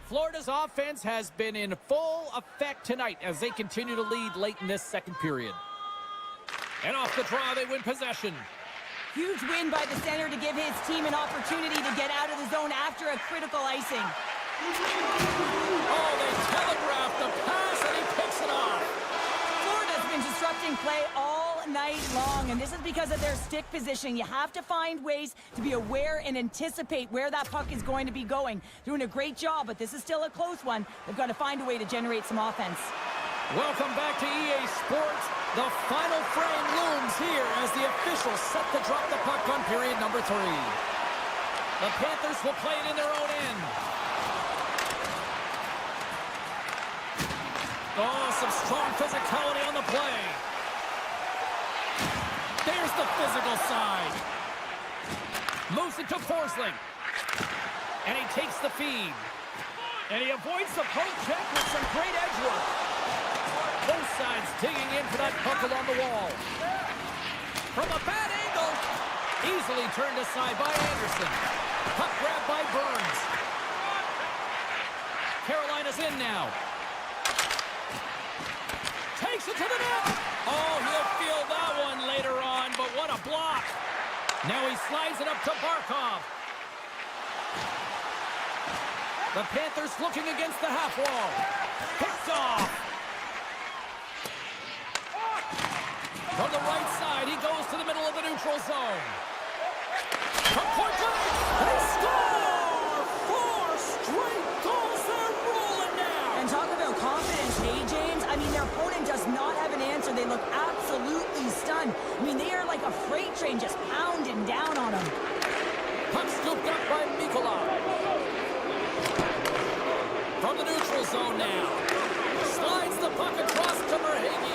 Florida's offense has been in full effect tonight as they continue to lead late in this second period. And off the draw, they win possession. Huge win by the center to give his team an opportunity to get out of the zone after a critical icing. Oh, they telegraph the pass, and he picks it off. Florida's been disrupting play all night long, and this is because of their stick position. You have to find ways to be aware and anticipate where that puck is going to be going. Doing a great job, but this is still a close one. They've got to find a way to generate some offense. Welcome back to EA Sports. The final frame looms here as the officials set to drop the puck on period number 3. The Panthers will play it in their own end. Oh, some strong physicality on the play. There's the physical side. Moves it to Forsling. And he takes the feed. And he avoids the poke check with some great edge work. Both sides digging in for that puck along the wall. From a bad angle. Easily turned aside by Anderson. Puck grabbed by Burns. Carolina's in now. Takes it to the net. Oh, he'll feel that one later on, but what a block. Now he slides it up to Barkov. The Panthers looking against the half wall. Picked off. From the right side, he goes to the middle of the neutral zone. From point blank, they score! 4 straight goals, they're rolling now! And talk about confidence, hey, James? I mean, their opponent does not have an answer. They look absolutely stunned. I mean, they are like a freight train just pounding down on them. Puck scooped up by MaakY. From the neutral zone now. Slides the puck across to MaakY.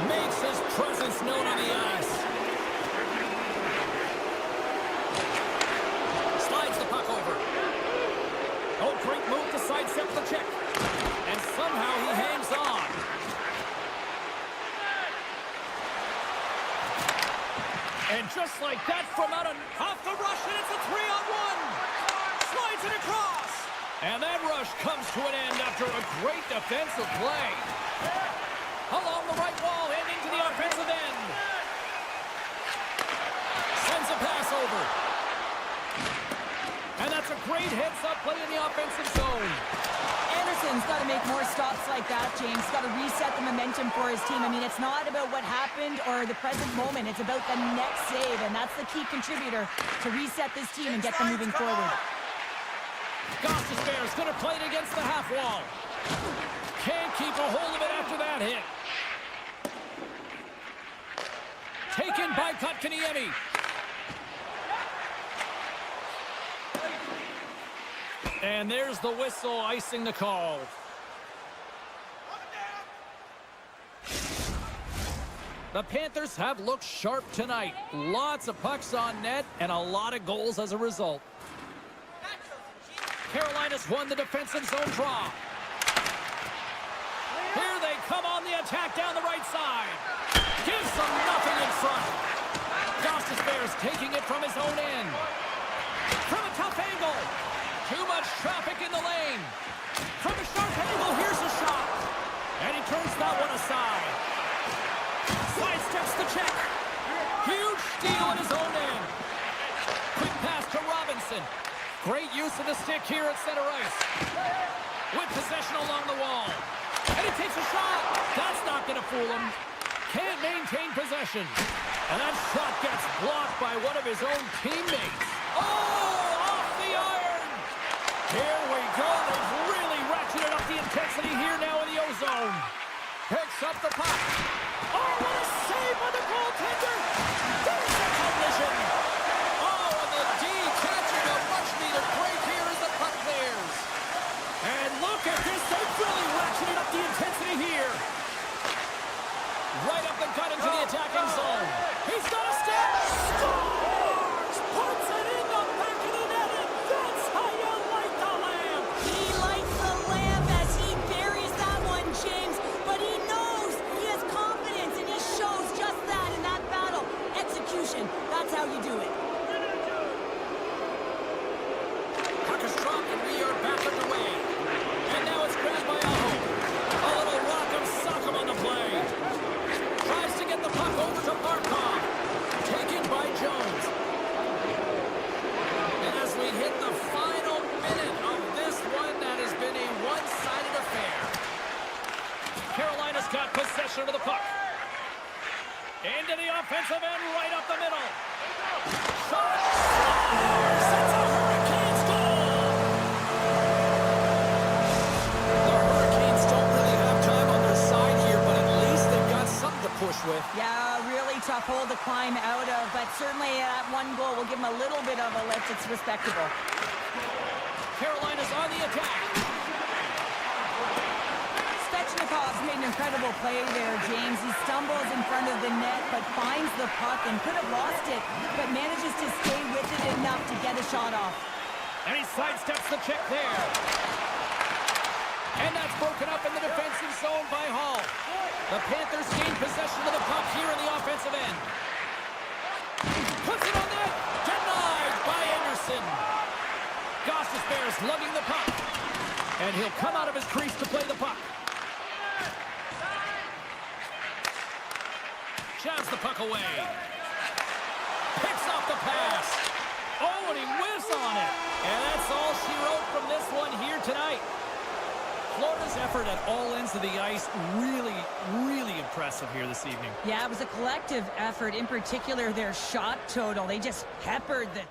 Makes his presence known on the ice. Slides the puck over. Oh, great move to sidestep the check. And somehow he hangs on. And just like that, from out off the rush, and it's a 3-on-1. Slides it across. And that rush comes to an end after a great defensive play. Along the right wall and into the offensive end. Sends a pass over. And that's a great heads-up play in the offensive zone. Anderson's got to make more stops like that, James. Got to reset the momentum for his team. I mean, it's not about what happened or the present moment. It's about the next save, and that's the key contributor to reset this team and get them moving forward. Goss's Bears going to play it against the half wall. Can't keep a hold of it after that hit. Taken by Kotkaniemi. And there's the whistle icing the call. The Panthers have looked sharp tonight. Lots of pucks on net and a lot of goals as a result. Carolina's won the defensive zone draw. Here they come on the attack down the right side. Gives them nothing in front. Goss's Bears taking it from his own end. From a tough angle. Too much traffic in the lane. From a sharp angle, here's a shot. And he turns that one aside. Sidesteps the check. Huge steal at his own end. Quick pass to Robinson. Great use of the stick here at center ice. With possession along the wall. And he takes a shot. That's not going to fool him. Can't maintain possession. And that shot gets blocked by one of his own teammates. Oh, off the iron. Here we go. They've really ratcheted up the intensity here now in the O-zone. Picks up the puck. Oh, what a save by the goaltender. There's the collision. Oh, and the D catching a much-needed break here as the puck clears. And look at this. They've really ratcheted up the intensity here. Right up the gut into the attacking zone. He's got a step. Scores! Puts it in the back of the net, and that's how you light the lamp. He lights the lamp as he buries that one, James. But he knows he has confidence, and he shows just that in that battle. Execution, that's how you do it. Puck is dropped, and we are back underway. And now it's grabbed by Aho. A little rock'em sock'em on the play. Tries to get the puck over to Barkov. Taken by Jones. And as we hit the final minute of this one, that has been a one-sided affair. Carolina's got possession of the puck. Into the offensive end, right up the middle. Shot. Scores! It's a Hurricanes goal! The Hurricanes don't really have time on their side here, but at least they've got something to push with. Yeah, really tough hole to climb out of, but certainly that one goal will give him a little bit of a lift. It's respectable. Carolina's on the attack. Svechnikov's made an incredible play there, James. He stumbles in front of the net, but finds the puck and could have lost it, but manages to stay with it enough to get a shot off. And he sidesteps the check there. And that's broken up in the defensive zone by Hall. The Panthers gain possession of the puck here in the offensive end. Puts it on net. Denied by Anderson. Goss's Bears lugging the puck. And he'll come out of his crease to play the puck. Shoves the puck away. Picks off the pass. Oh, and he whiffs on it. And that's all she wrote from this one here tonight. Florida's effort at all ends of the ice really, really impressive here this evening. Yeah, it was a collective effort, in particular their shot total. They just peppered the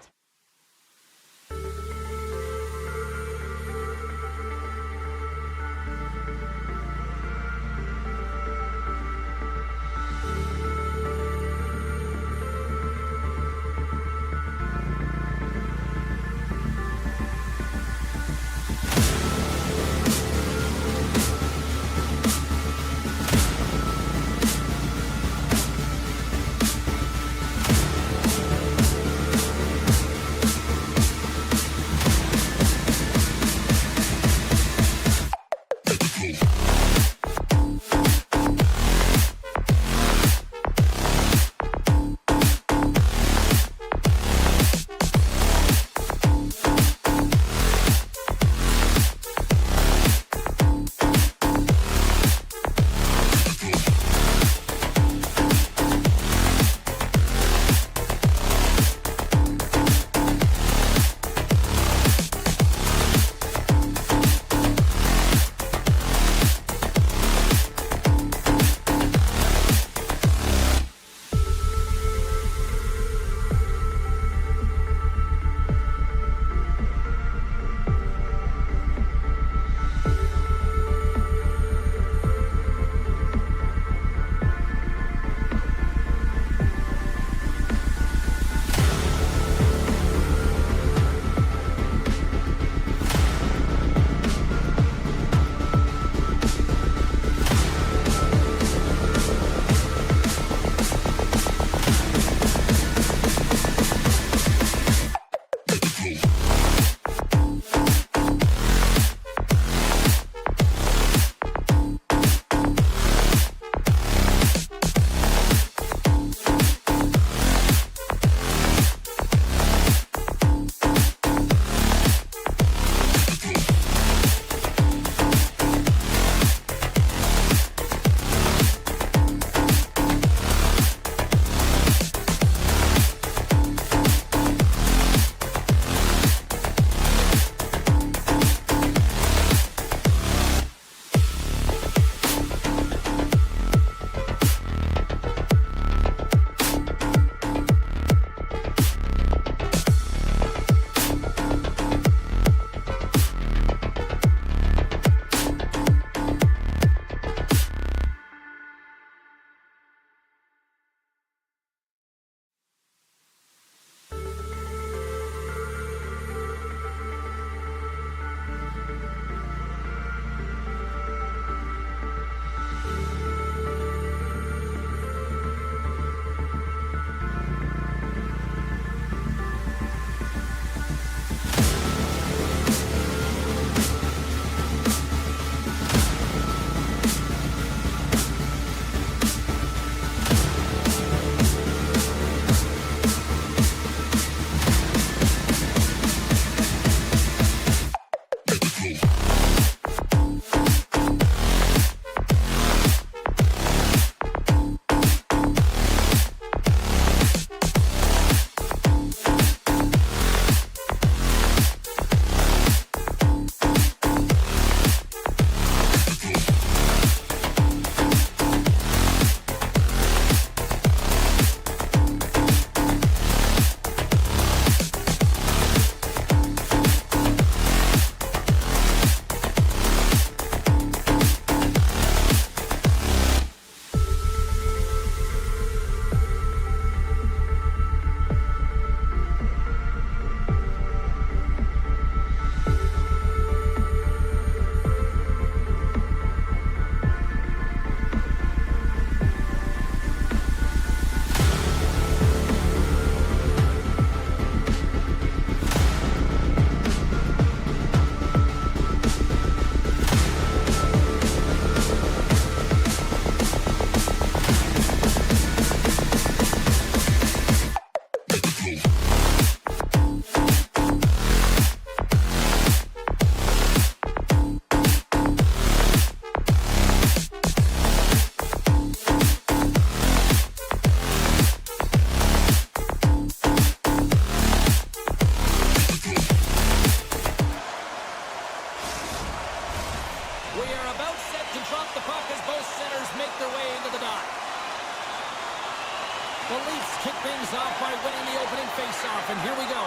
The Leafs kick things off by winning the opening faceoff, and here we go.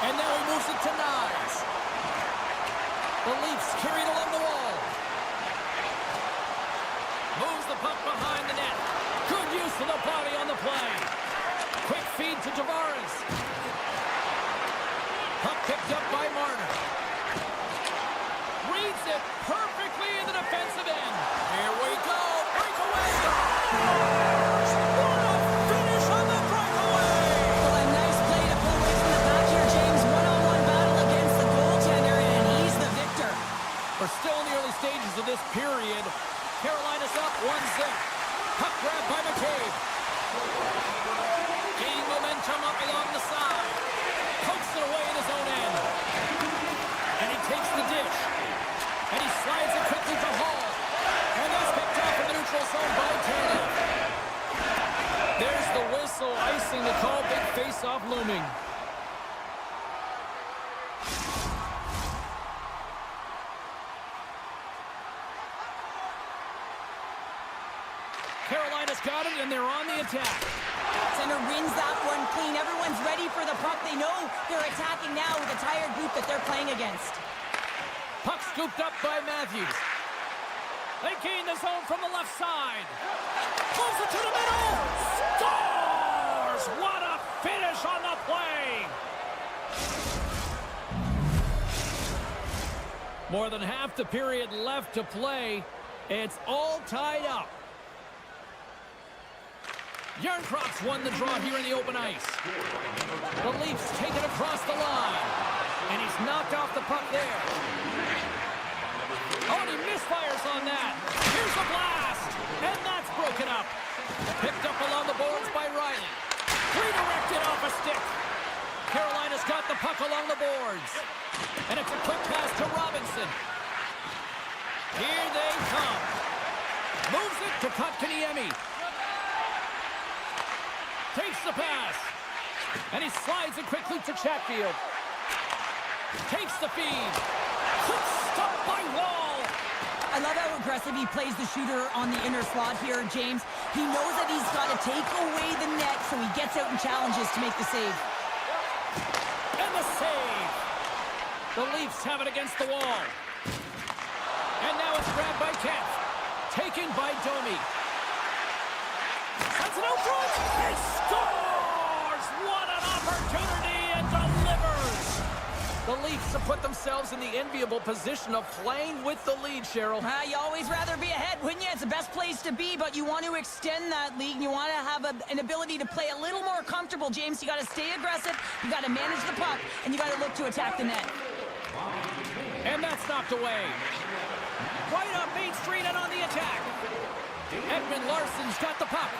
And now he moves it to Nyes. The Leafs carried along the wall. Moves the puck behind the net. Good use of the body on the play. Quick feed to Tavares. Puck picked up by Marner. Reads it perfectly in the defensive end. Here we go. Breakaway. What a finish on the breakaway. Well, a nice play to pull away from the back here, James. One-on-one battle against the goaltender, and he's the victor. We're still in the early stages of this period. Carolina's up 1-0. Puck grab by McCabe. Gaining momentum up along the side. Pokes it away in his own end. And he takes the dish. And he slides it quickly to Hall. And that's picked up in the neutral zone by Tanev. There's the whistle, icing the call. Big face-off looming. Carolina's got it, and they're on the attack. Center wins that one clean. Everyone's ready for the puck. They know they're attacking now with a tired group that they're playing against. Puck scooped up by Matthews. They gain the zone from the left side. Moves it to the middle. Scores! What a finish on the play! More than half the period left to play. It's all tied up. Yarncroft's won the draw here in the open ice. The Leafs take it across the line. And he's knocked off the puck there. Oh, and he misfires on that. Here's a blast. And that's broken up. Picked up along the boards by Riley. Redirected off a stick. Carolina's got the puck along the boards. And it's a quick pass to Robinson. Here they come. Moves it to Kotkaniemi. Takes the pass. And he slides it quickly to Chatfield. Takes the feed. Quick stop by Wall. I love how aggressive he plays the shooter on the inner slot here, James. He knows that he's got to take away the net, so he gets out and challenges to make the save. And the save. The Leafs have it against the wall. And now it's grabbed by Kemp. Taken by Domi. Sends it out front. He scores! What an opportunity, and delivers! The Leafs have put themselves in the enviable position of playing with the lead, Cheryl. You always rather be ahead, wouldn't you? It's the best place to be, but you want to extend that lead. You want to have an ability to play a little more comfortable, James. You got to stay aggressive, you got to manage the puck, and you got to look to attack the net. And that's knocked away. Right up Main Street and on the attack. Edmund Larson's got the puck.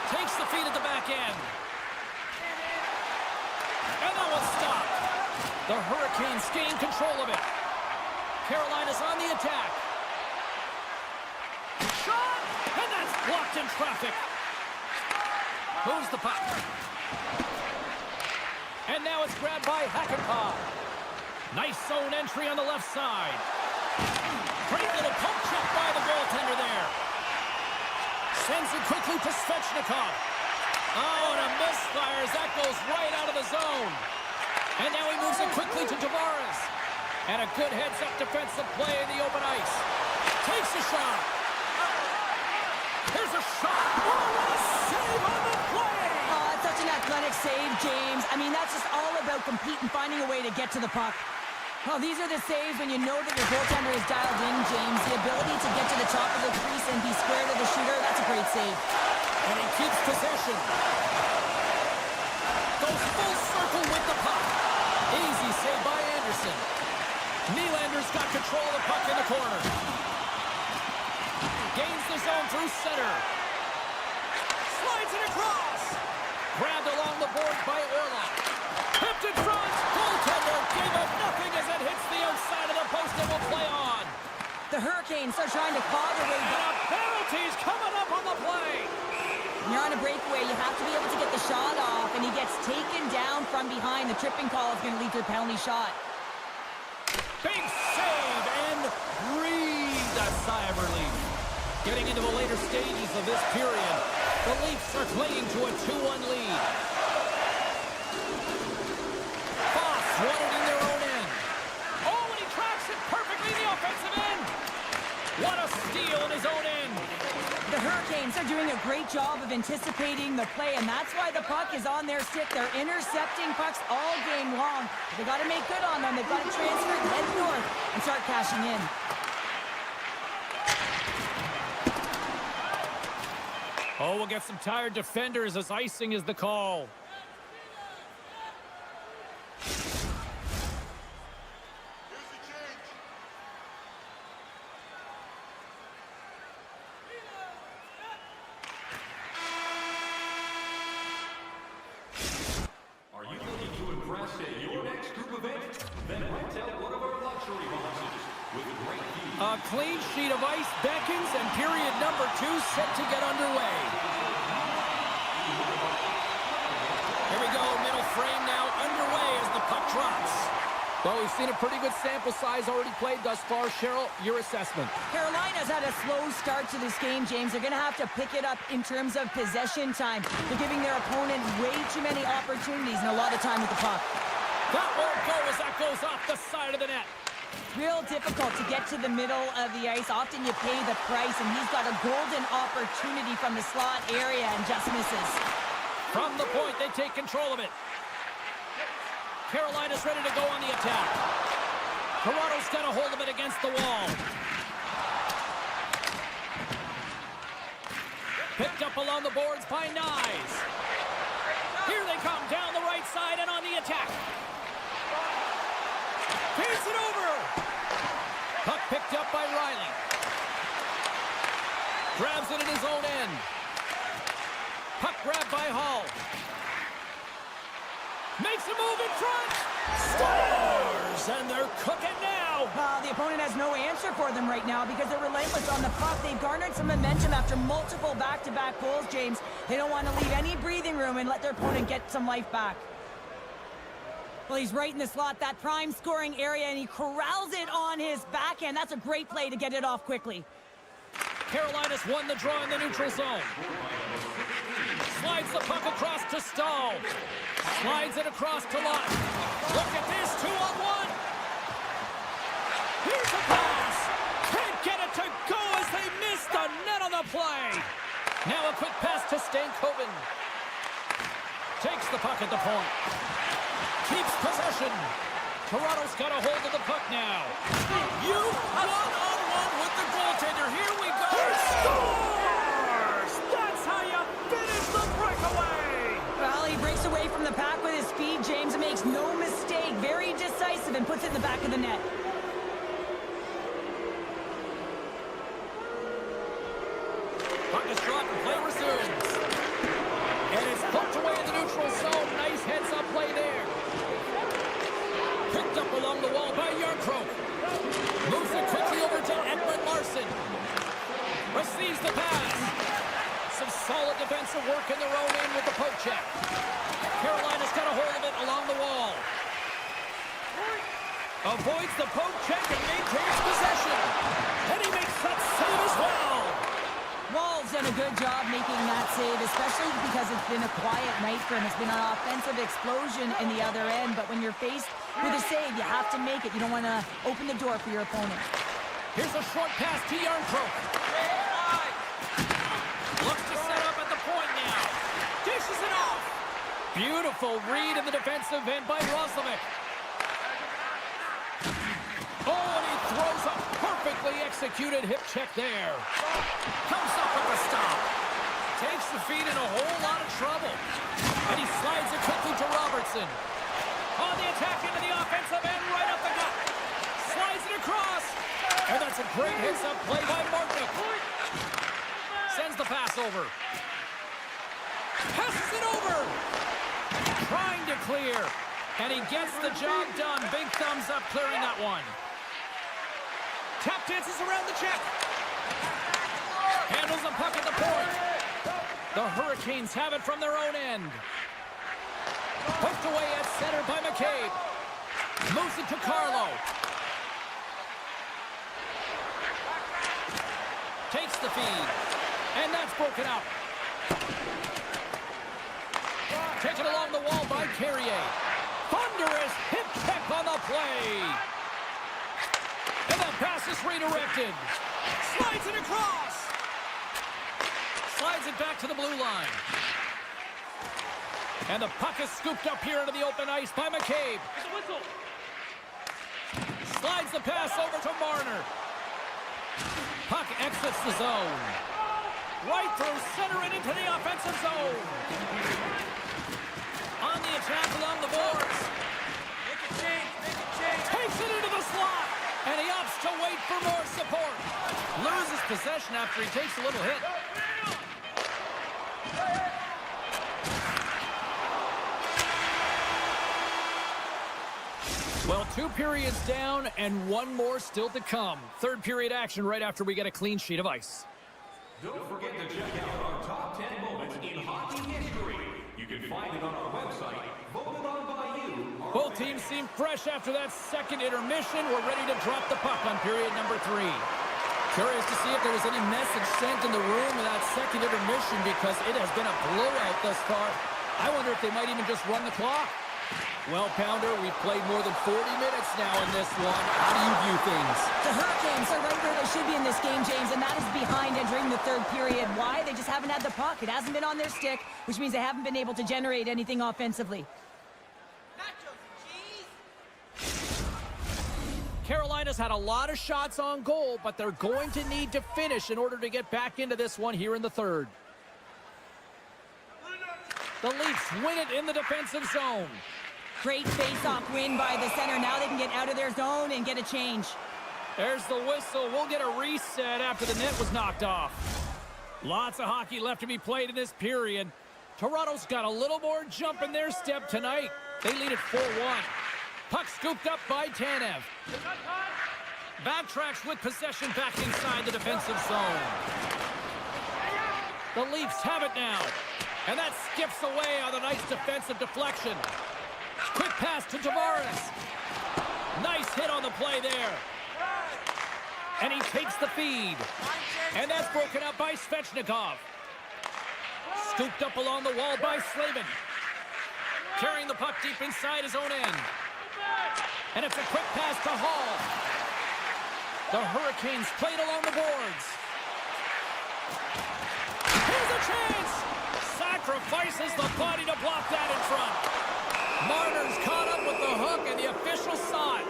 Takes the feed at the back end. And that one's stopped. The Hurricanes gain control of it. Carolina's on the attack. Shot! And that's blocked in traffic. Moves the puck. And now it's grabbed by Hakanpää. Nice zone entry on the left side. Great little poke check by the goaltender there. Sends it quickly to Svechnikov. Oh, and a misfire as that goes right out of the zone. And now he moves it quickly to Tavares. And a good heads-up defensive play in the open ice. Takes a shot. Here's a shot. Oh, what a save on the play. Oh, it's such an athletic save, James. I mean, that's just all about competing, finding a way to get to the puck. Oh, these are the saves when you know that your goaltender is dialed in, James. The ability to get to the top of the crease and be square to the shooter, that's a great save. And he keeps possession. Goes full circle with the puck. Easy save by Anderson. Nylander's got control of the puck in the corner. Gains the zone through center. Slides it across. Grabbed along the board by Orlov. Tipped in front. Goaltender gave up nothing as it hits the outside of the post and will play on. The Hurricanes are trying to claw their way And back. a penalty's coming up on the play. When you're on a breakaway, you have to be able to get the shot off, and he gets taken down from behind. The tripping call is going to lead to a penalty shot. Big save and breathe a sigh of relief. Getting into the later stages of this period, the Leafs are clinging to a 2-1 lead. Foss won it in their own end. Oh, and he tracks it perfectly in the offensive end. What a steal in his own end. The Hurricanes are doing a great job of anticipating the play, and that's why the puck is on their stick. They're intercepting pucks all game long. They got to make good on them. They've got to transfer, head north, and start cashing in. Oh, we'll get some tired defenders as icing is the call. Are you looking to impress at your next group event? Then rent out one of our luxury boxes with great views. A clean sheet of ice beckons, and period number 2 set to get underway. Here we go, middle frame now underway as the puck drops. Well, we've seen a pretty good sample size already played thus far. Cheryl, your assessment. Carolina's had a slow start to this game, James. They're going to have to pick it up in terms of possession time. They're giving their opponent way too many opportunities and a lot of time with the puck. That won't go as that goes off the side of the net. Real difficult to get to the middle of the ice. Often you pay the price, and he's got a golden opportunity from the slot area and just misses. From the point, they take control of it. Carolina's ready to go on the attack. Toronto's got a hold of it against the wall. Picked up along the boards by Nyes. Here they come down the right side and on the attack. Here's it over. Puck picked up by Riley. Grabs it in his own end. Puck grabbed by Hall. Makes a move in front. Scores! And they're cooking now. The opponent has no answer for them right now because they're relentless on the puck. They've garnered some momentum after multiple back-to-back goals, James. They don't want to leave any breathing room and let their opponent get some life back. Well, he's right in the slot, that prime scoring area, and he corrals it on his backhand. That's a great play to get it off quickly. Carolina's won the draw in the neutral zone. Slides the puck across to Stahl. Slides it across to Lott. Look at this, 2-on-1. Here's a pass. Can't get it to go as they miss the net on the play. Now a quick pass to Stankoven. Takes the puck at the point. Keeps possession. Toronto's got a hold of the puck now. You one-on-one with the goaltender. Here we go. Scores! That's how you finish the breakaway. Well, he breaks away from the pack with his speed, James. Makes no mistake. Very decisive and puts it in the back of the net. Puck is dropped and play resumes. And it's poked away in the neutral zone. Nice heads-up play there. Picked up along the wall by Yarncroke. Moves it quickly over to Edmund Larson. Receives the pass. Some solid defensive work in their own end with the poke check. Carolina's got a hold of it along the wall. Avoids the poke check and maintains possession. And he makes that save as well. Wall's done a good job making that save, especially because it's been a quiet night for him. It's been an offensive explosion in the other end, but when you're faced with a save, you have to make it. You don't want to open the door for your opponent. Here's a short pass to Yarncroke. Looks to set up at the point now. Dishes it off. Beautiful read in the defensive end by Roslovic. Oh, and he throws a perfectly executed hip check there. Comes up with the stop. Takes the feet in a whole lot of trouble. And he slides it quickly to Robertson. On the attack into the offensive end, right up the gut. Slides it across. And that's a great hits-up play by Martin. Sends the pass over. Passes it over. Trying to clear. And he gets the job done. Big thumbs up clearing that one. Tap dances around the check. Handles the puck at the point. The Hurricanes have it from their own end. Poked away at center by McCabe. Moves it to Carlo. Takes the feed. And that's broken up. Taken along the wall by Carrier. Thunderous hip check on the play. And that pass is redirected. Slides it across. Slides it back to the blue line. And the puck is scooped up here into the open ice by McCabe. Slides the pass over to Marner. Puck exits the zone. Right through center and into the offensive zone. On the attack along the boards. Make a change. Takes it into the slot. And he opts to wait for more support. Loses possession after he takes a little hit. Well, 2 periods down and 1 more still to come. Third period action right after we get a clean sheet of ice. Don't forget to check out our top 10 moments in hockey history. You can find it on our website, voted on by you. Both teams seem fresh after that second intermission. We're ready to drop the puck on period number 3. Curious to see if there was any message sent in the room in that second intermission because it has been a blowout thus far. I wonder if they might even just run the clock. Well, Pounder, we've played more than 40 minutes now in this one. How do you view things? The Hurricanes are right where they should be in this game, James, and that is behind entering the third period. Why? They just haven't had the puck. It hasn't been on their stick, which means they haven't been able to generate anything offensively. Carolina's had a lot of shots on goal, but they're going to need to finish in order to get back into this one here in the third. The Leafs win it in the defensive zone. Great face-off win by the center. Now they can get out of their zone and get a change. There's the whistle. We'll get a reset after the net was knocked off. Lots of hockey left to be played in this period. Toronto's got a little more jump in their step tonight. They lead it 4-1. Puck scooped up by Tanev. Backtracks with possession back inside the defensive zone. The Leafs have it now. And that skips away on a nice defensive deflection. Quick pass to Tavares. Nice hit on the play there. And he takes the feed. And that's broken up by Svechnikov. Scooped up along the wall by Slavin. Carrying the puck deep inside his own end. And it's a quick pass to Hall. The Hurricanes played along the boards. Here's a chance! Sacrifices the body to block that in front. Marner's caught up with the hook, and the official saw it.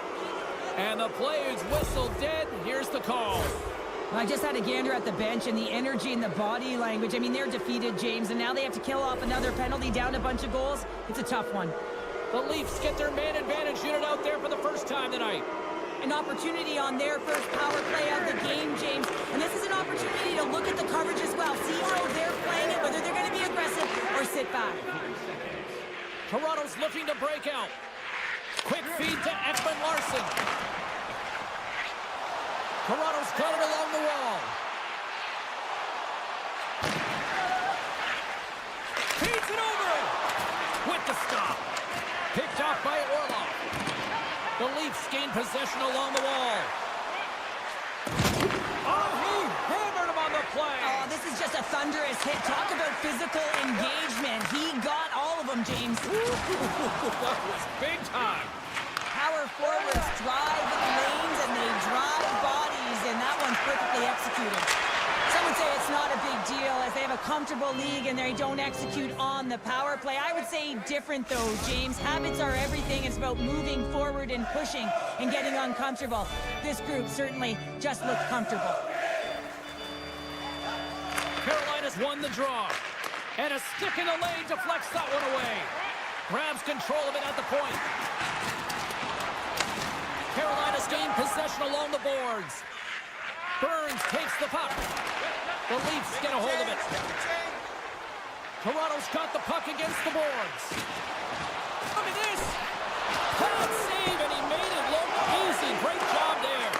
And the play is whistled dead. Here's the call. I just had a gander at the bench, and the energy and the body language. I mean, they're defeated, James, and now they have to kill off another penalty, down a bunch of goals. It's a tough one. The Leafs get their man advantage unit out there for the first time tonight. An opportunity on their first power play of the game, James. And this is an opportunity to look at the coverage as well. See how they're playing it, whether they're going to be aggressive or sit back. Toronto's looking to break out. Quick feed to Ekman Larson. Toronto's got it along the wall. Feeds it over. With the stop. Picked off by Orlov. The Leafs gain possession along the wall. Oh, he hammered him on the play. Oh, this is just a thunderous hit. Talk about physical engagement. He got all of them, James. That was big time. Power forwards drive lanes and they drive bodies, and that one's perfectly executed. Some would say it's not a big deal as they have a comfortable league and they don't execute on the power play. I would say different though, James. Habits are everything. It's about moving forward and pushing and getting uncomfortable. This group certainly just looked comfortable. Carolina's won the draw. And a stick in the lane deflects that one away. Grabs control of it at the point. Carolina's gained possession along the boards. Burns takes the puck. The Leafs get a hold of it. Toronto's got the puck against the boards. Look at this. Bad save, and he made it look easy. Great job there.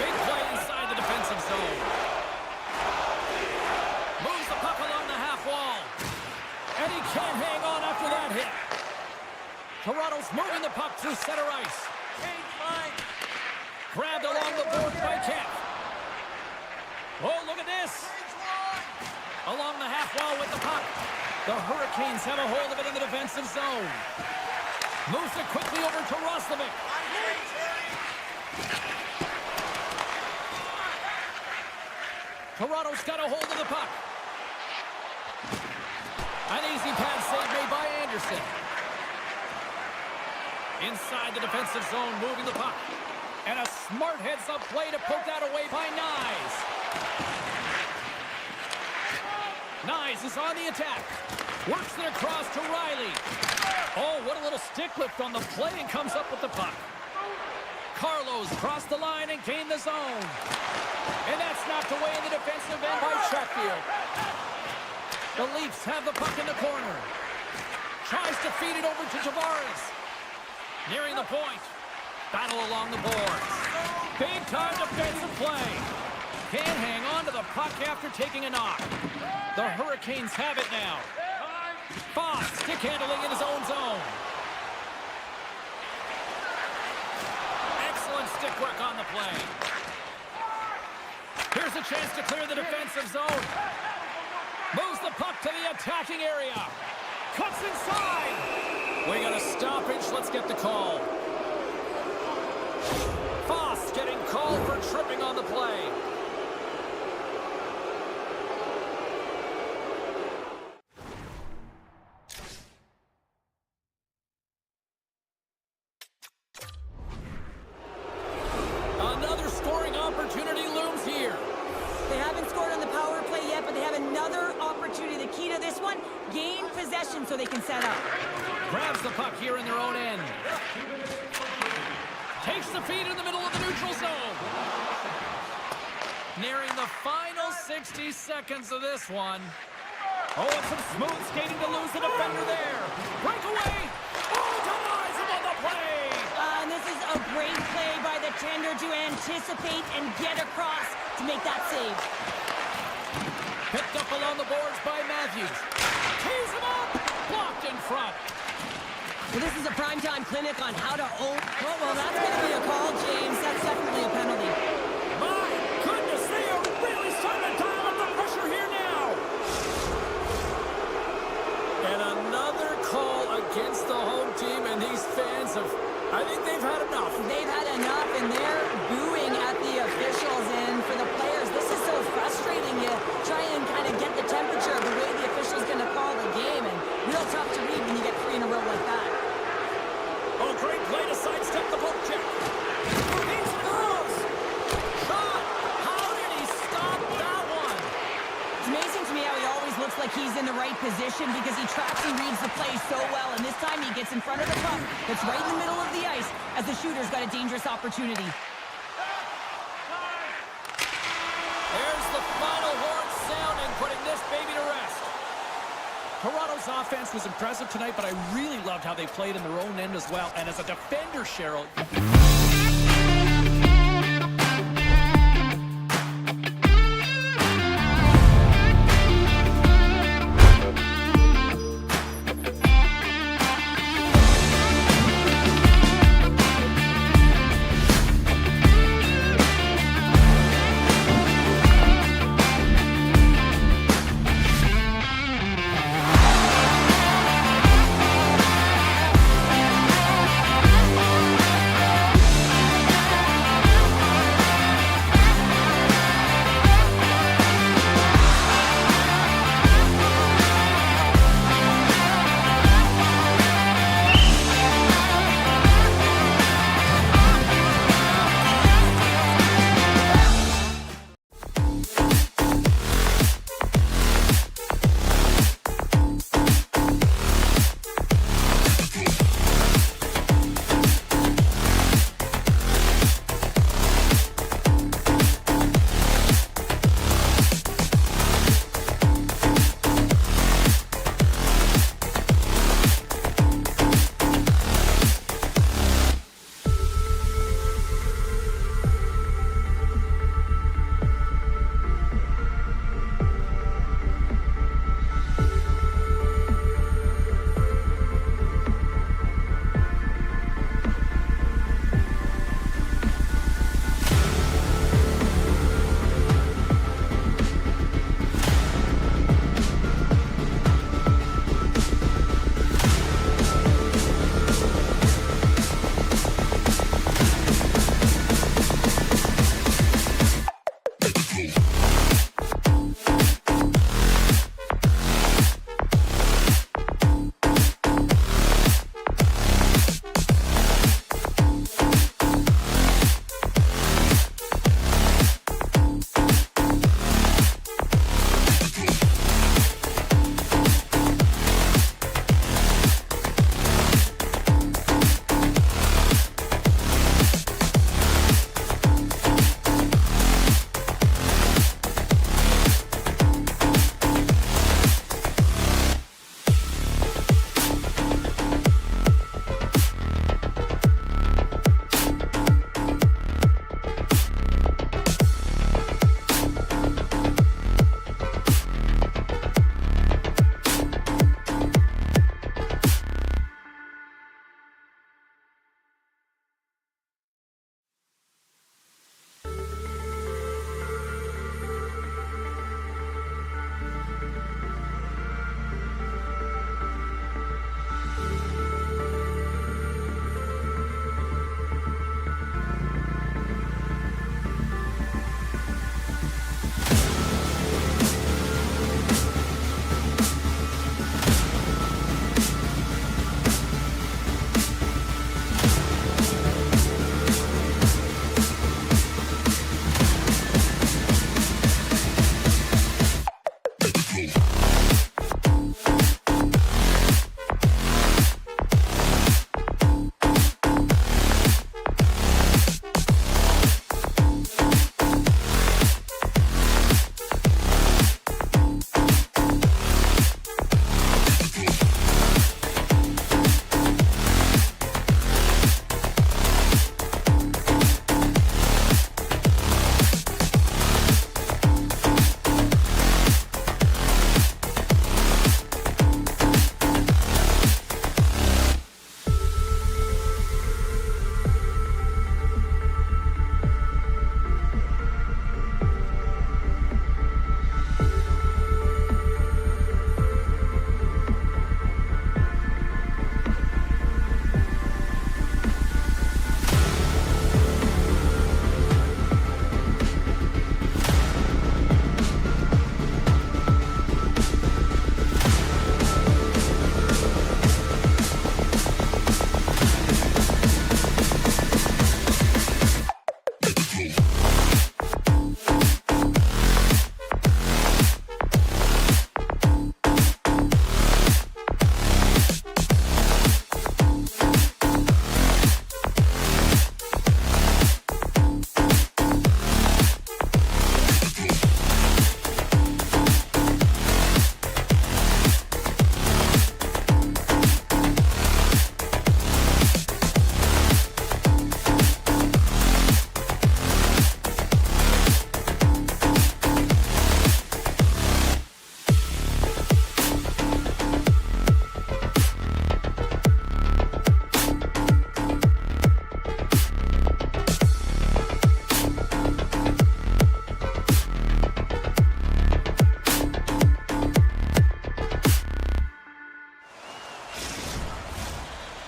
Big play inside the defensive zone. Moves the puck along the half wall. And he can't hang on after that hit. Toronto's moving the puck through center ice. Grabbed along the board by Kemp. Oh, look at this. Along the half wall with the puck. The Hurricanes have a hold of it in the defensive zone. Moves it quickly over to Roslovic. Toronto's got a hold of the puck. An easy pad save made by Anderson. Inside the defensive zone, moving the puck. And a smart heads-up play to poke that away by Nyes. Nyes is on the attack. Works it across to Riley. Oh, what a little stick lift on the play and comes up with the puck. Carlos crossed the line and gained the zone. And that's knocked away in the defensive end by Chatfield. The Leafs have the puck in the corner. Tries to feed it over to Tavares. Nearing the point. Battle along the boards. Big time defensive play. Can't hang on to the puck after taking a knock. The Hurricanes have it now. Foss stick handling in his own zone. Excellent stick work on the play. Here's a chance to clear the defensive zone. Moves the puck to the attacking area. Cuts inside. We got a stoppage. Let's get the call. Foss getting called for tripping on the play. Another scoring opportunity looms here. They haven't scored on the power play yet, but they have another opportunity. The key to this one, gain possession so they can set up. Grabs the puck here in their own end. Takes the feed in the middle of the neutral zone. Nearing the final 60 seconds of this one. Oh, and some smooth skating to lose the defender there. Breakaway. Oh, denies him on the play. And this is a great play by the tender to anticipate and get across to make that save. Picked up along the boards by Matthews. Tees him up. Blocked in front. Well, this is a primetime clinic on how to own. Oh, well, that's going to be a call, James. That's definitely a penalty. My goodness, they are really starting to dial up the pressure here now. And another call against the home team, and these fans have, I think they've had enough. They've had enough, and they're booing at the officials. And for the players, this is so frustrating. You try and kind of get the temperature of the way the official's going to call the game, and real tough to read when you get 3 in a row like that. Oh, great play to sidestep the poke check. He's close. Shot. How did he stop that one? It's amazing to me how he always looks like he's in the right position because he tracks and reads the play so well. And this time he gets in front of the puck that's right in the middle of the ice as the shooter's got a dangerous opportunity. There's the final horn sounding, putting this baby to rest. Toronto's offense was impressive tonight, but I really loved how they played in their own end as well. And as a defender, Cheryl...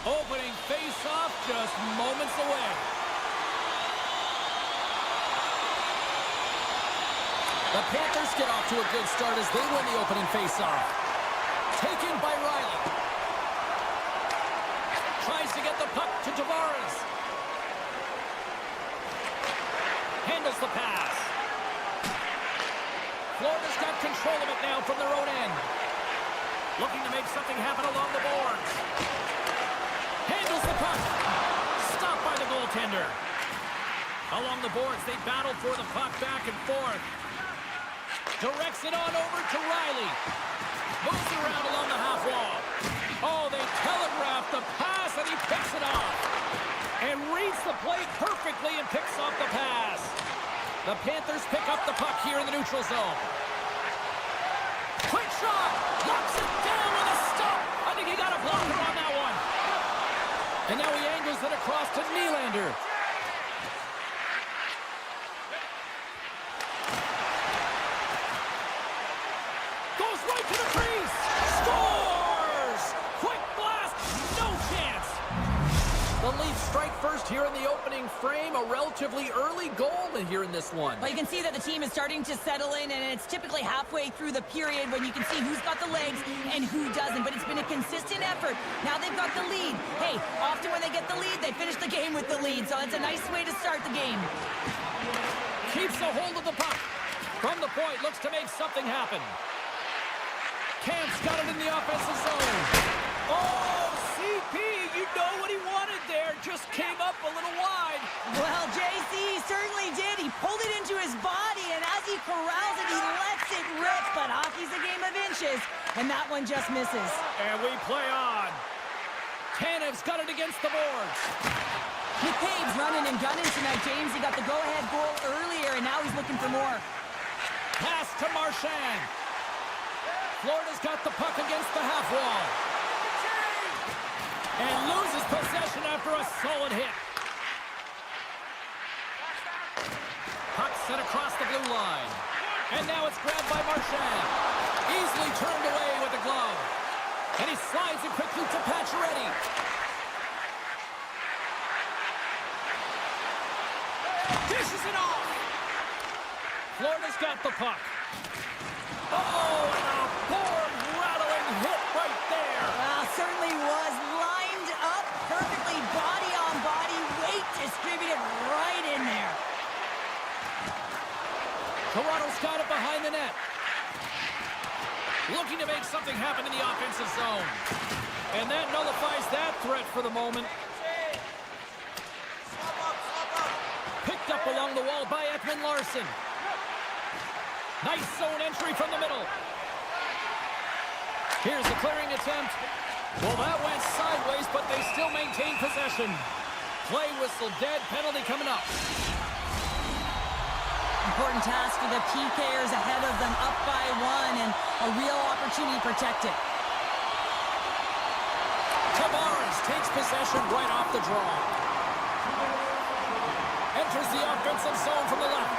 Opening face-off just moments away. The Panthers get off to a good start as they win the opening face-off. Taken by Riley. Tries to get the puck to Tavares. Handles the pass. Florida's got control of it now from their own end. Looking to make something happen along the boards. Handles the puck. Stopped by the goaltender. Along the boards, they battle for the puck back and forth. Directs it on over to Riley. Moves around along the half wall. Oh, they telegraph the pass, and he picks it off. And reads the play perfectly and picks off the pass. The Panthers pick up the puck here in the neutral zone. Quick shot. Locks it down with a stop. I think he got a blocker on that one. And now he angles it across to Nylander. Goes right to the crease. Scores! Quick blast. No chance. The Leafs strike first here in the opening frame. A relatively early goal here in this one. Well, you can see that the team is starting to settle in, and it's typically halfway through the period when you can see who's got the legs and who doesn't. But it's been a consistent effort. Now they've got the lead. Hey, often when they get the lead, they finish the game with the lead. So it's a nice way to start the game. Keeps a hold of the puck. From the point, looks to make something happen. Camp's got it in the offensive zone. Oh, CP, you know what he wanted there. Just came up a little wide. Well, JC certainly did. He pulled it into his body, and as he corrals it, he lets it rip. But hockey's a game of inches, and that one just misses. And we play on. Tanev's got it against the boards. McCabe's running and gunning tonight, James. He got the go-ahead goal earlier, and now he's looking for more. Pass to Marchand. Florida's got the puck against the half wall. And loses possession after a solid hit. Puck sent across the blue line. And now it's grabbed by Marchand. Easily turned away with the glove. And he slides it quickly to Pacioretty. Dishes it off. Florida's got the puck. Oh, and a board-rattling hit right there. Well, certainly was lined up perfectly, body on body, weight distributed right in there. Toronto's got it behind the net. Looking to make something happen in the offensive zone. And that nullifies that threat for the moment. Picked up along the wall by Ekman-Larsson. Nice zone entry from the middle. Here's the clearing attempt. Well, that went sideways, but they still maintain possession. Play whistle dead, penalty coming up. Important task for the PKers ahead of them, up by one, and a real opportunity to protect it. Tavares takes possession right off the draw. Enters the offensive zone from the left.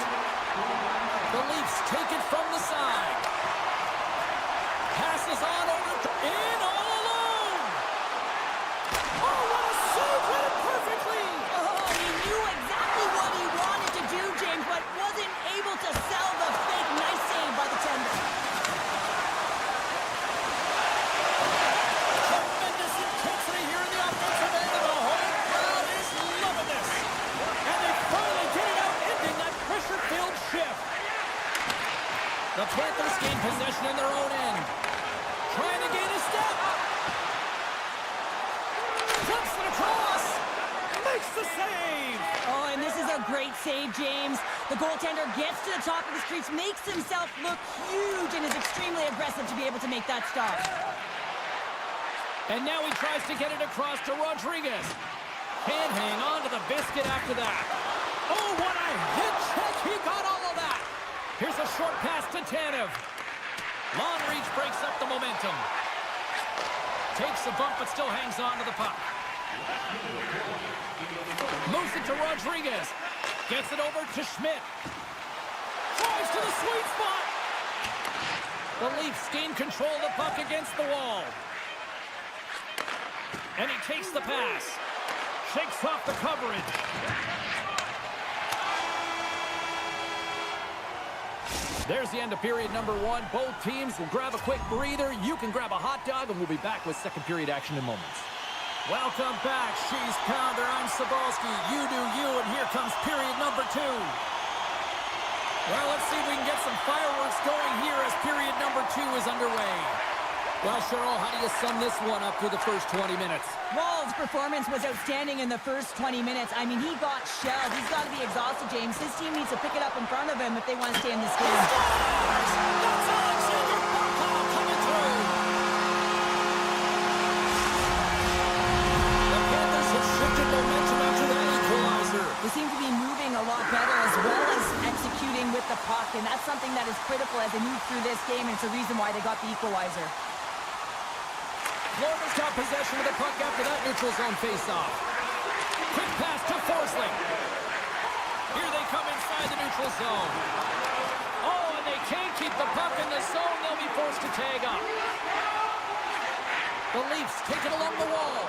The Leafs take it from the side. Passes on over to in all alone. Oh, what a save! Read it perfectly. Oh, he knew exactly what he wanted to do, James, but wasn't able to sell the fake. Nice save by the tender. Tremendous intensity here in the offensive end, and the home crowd is loving this. And they finally get it out into The Panthers gain possession in their own end. Trying to gain a step. Flips it across. Makes the save. Oh, and this is a great save, James. The goaltender gets to the top of his crease, makes himself look huge, and is extremely aggressive to be able to make that stop. And now he tries to get it across to Rodriguez. Can't hang on to the biscuit after that. Oh, what a hit check. He got all of that. Here's a short pass to Tanev. Long reach breaks up the momentum. Takes a bump but still hangs on to the puck. Moves it to Rodriguez. Gets it over to Schmidt. Drives to the sweet spot. The Leafs gain control of the puck against the wall. And he takes the pass. Shakes off the coverage. There's the end of period number 1. Both teams will grab a quick breather. You can grab a hot dog, and we'll be back with second period action in moments. Welcome back, She's Pounder. I'm Sabalski. You do you, and here comes period number 2. Well, let's see if we can get some fireworks going here as period number 2 is underway. Well, Cheryl, how do you sum this one up through the first 20 minutes? Wall's performance was outstanding in the first 20 minutes. I mean, he got shelled. He's got to be exhausted, James. His team needs to pick it up in front of him if they want to stay in this game. That's Alexander Barkov coming through. The Panthers have shifted momentum after that equalizer. They seem to be moving a lot better as well as executing with the puck, and that's something that is critical as they move through this game, and it's a reason why they got the equalizer. Florida's got possession of the puck after that neutral zone face-off. Quick pass to Forsling. Here they come inside the neutral zone. Oh, and they can't keep the puck in the zone. They'll be forced to tag up. The Leafs take it along the wall.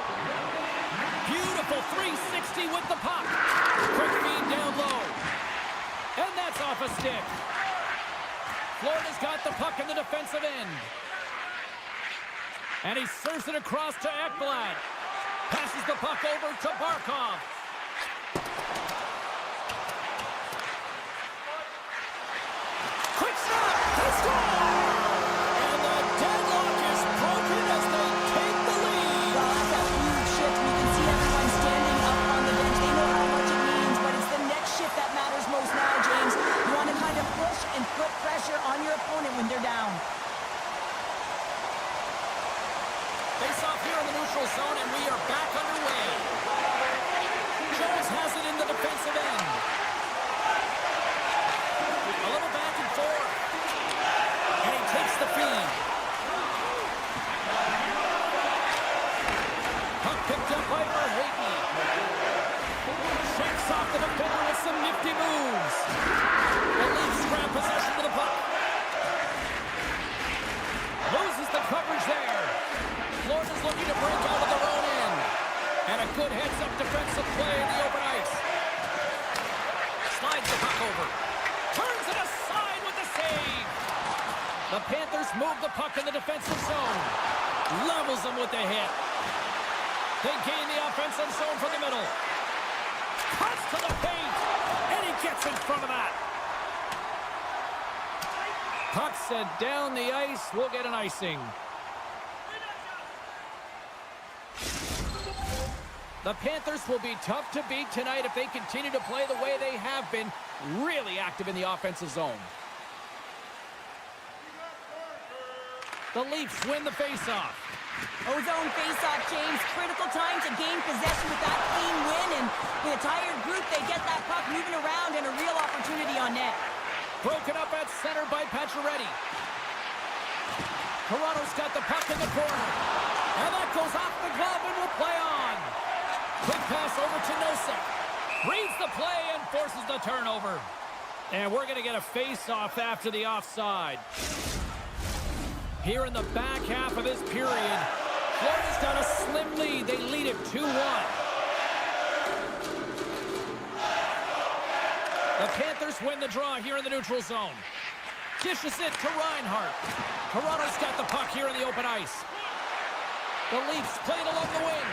Beautiful 360 with the puck. Quick feed down low. And that's off a stick. Florida's got the puck in the defensive end. And he serves it across to Ekblad. Passes the puck over to Barkov. Quick stop! They score! And the deadlock is broken as they take the lead. Well, that's a huge shift. We can see everyone standing up on the bench. They know how much it means, but it's the next shift that matters most now, James. You want to kind of push and put pressure on your opponent when they're down. Face off here in the neutral zone, and we are back underway. Jones has it in the defensive end. A little back and forth. And he takes the feed. Puck picked up by Verhaeghe. Shakes off the defender with some nifty moves. The Leafs grab possession of the puck. Loses the coverage there. Florida's looking to break out of their own end. And a good heads-up defensive play in the open ice. Slides the puck over. Turns it aside with the save. The Panthers move the puck in the defensive zone. Levels them with the hit. They gain the offensive zone from the middle. Cuts to the paint. And he gets in front of that. Puck sent down the ice. We'll get an icing. The Panthers will be tough to beat tonight if they continue to play the way they have been, really active in the offensive zone. The Leafs win the faceoff. Ozone faceoff, James. Critical time to gain possession with that clean win, and with a tired group, they get that puck moving around and a real opportunity on net. Broken up at center by Pacioretty. Toronto's got the puck in the corner. And that goes off the glove and will play on. Quick pass over to Nosek. Reads the play and forces the turnover. And we're going to get a face-off after the offside. Here in the back half of this period, Florida's got a slim lead. They lead it 2-1. The Panthers win the draw here in the neutral zone. Dishes it to Reinhart. Toronto's got the puck here in the open ice. The Leafs play it along the wing.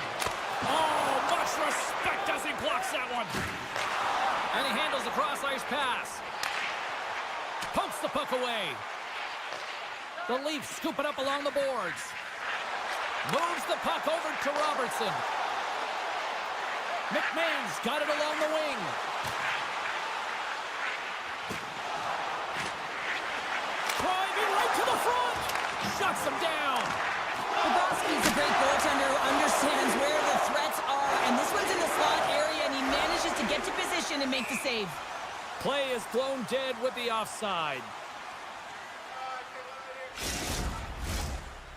Oh, much respect as he blocks that one. And he handles the cross-ice pass. Pokes the puck away. The Leafs scoop it up along the boards. Moves the puck over to Robertson. McMahon's got it along the wing. Driving right to the front. Shuts him down. Bobrovsky's a great goaltender who understands where the threats are, and this one's in the slot area, and he manages to get to position and make the save. Play is blown dead with the offside.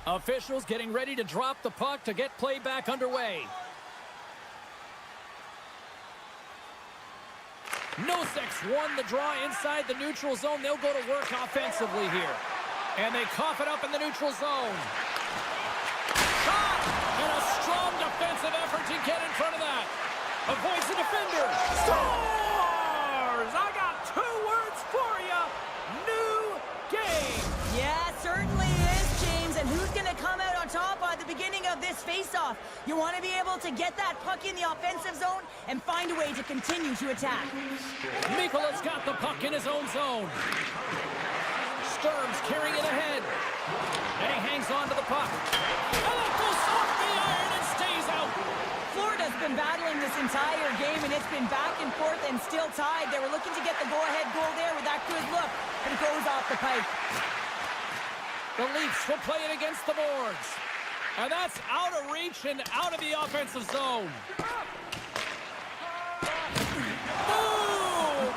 Officials getting ready to drop the puck to get play back underway. Nosek's won the draw inside the neutral zone. They'll go to work offensively here. And they cough it up in the neutral zone. Shot! And a strong defensive effort to get in front of that. Avoids the defender. Scores! I got 2 words for you. New game. Yeah, certainly is, James. And who's going to come out on top by the beginning of this face-off? You want to be able to get that puck in the offensive zone and find a way to continue to attack. Mikola's got the puck in his own zone. Sturm's carrying it ahead. And he hangs on to the puck. And it goes off the iron and stays out. Florida's been battling this entire game, and it's been back and forth and still tied. They were looking to get the go-ahead goal there with that good look, but it goes off the pipe. The Leafs will play it against the boards. And that's out of reach and out of the offensive zone. Boom!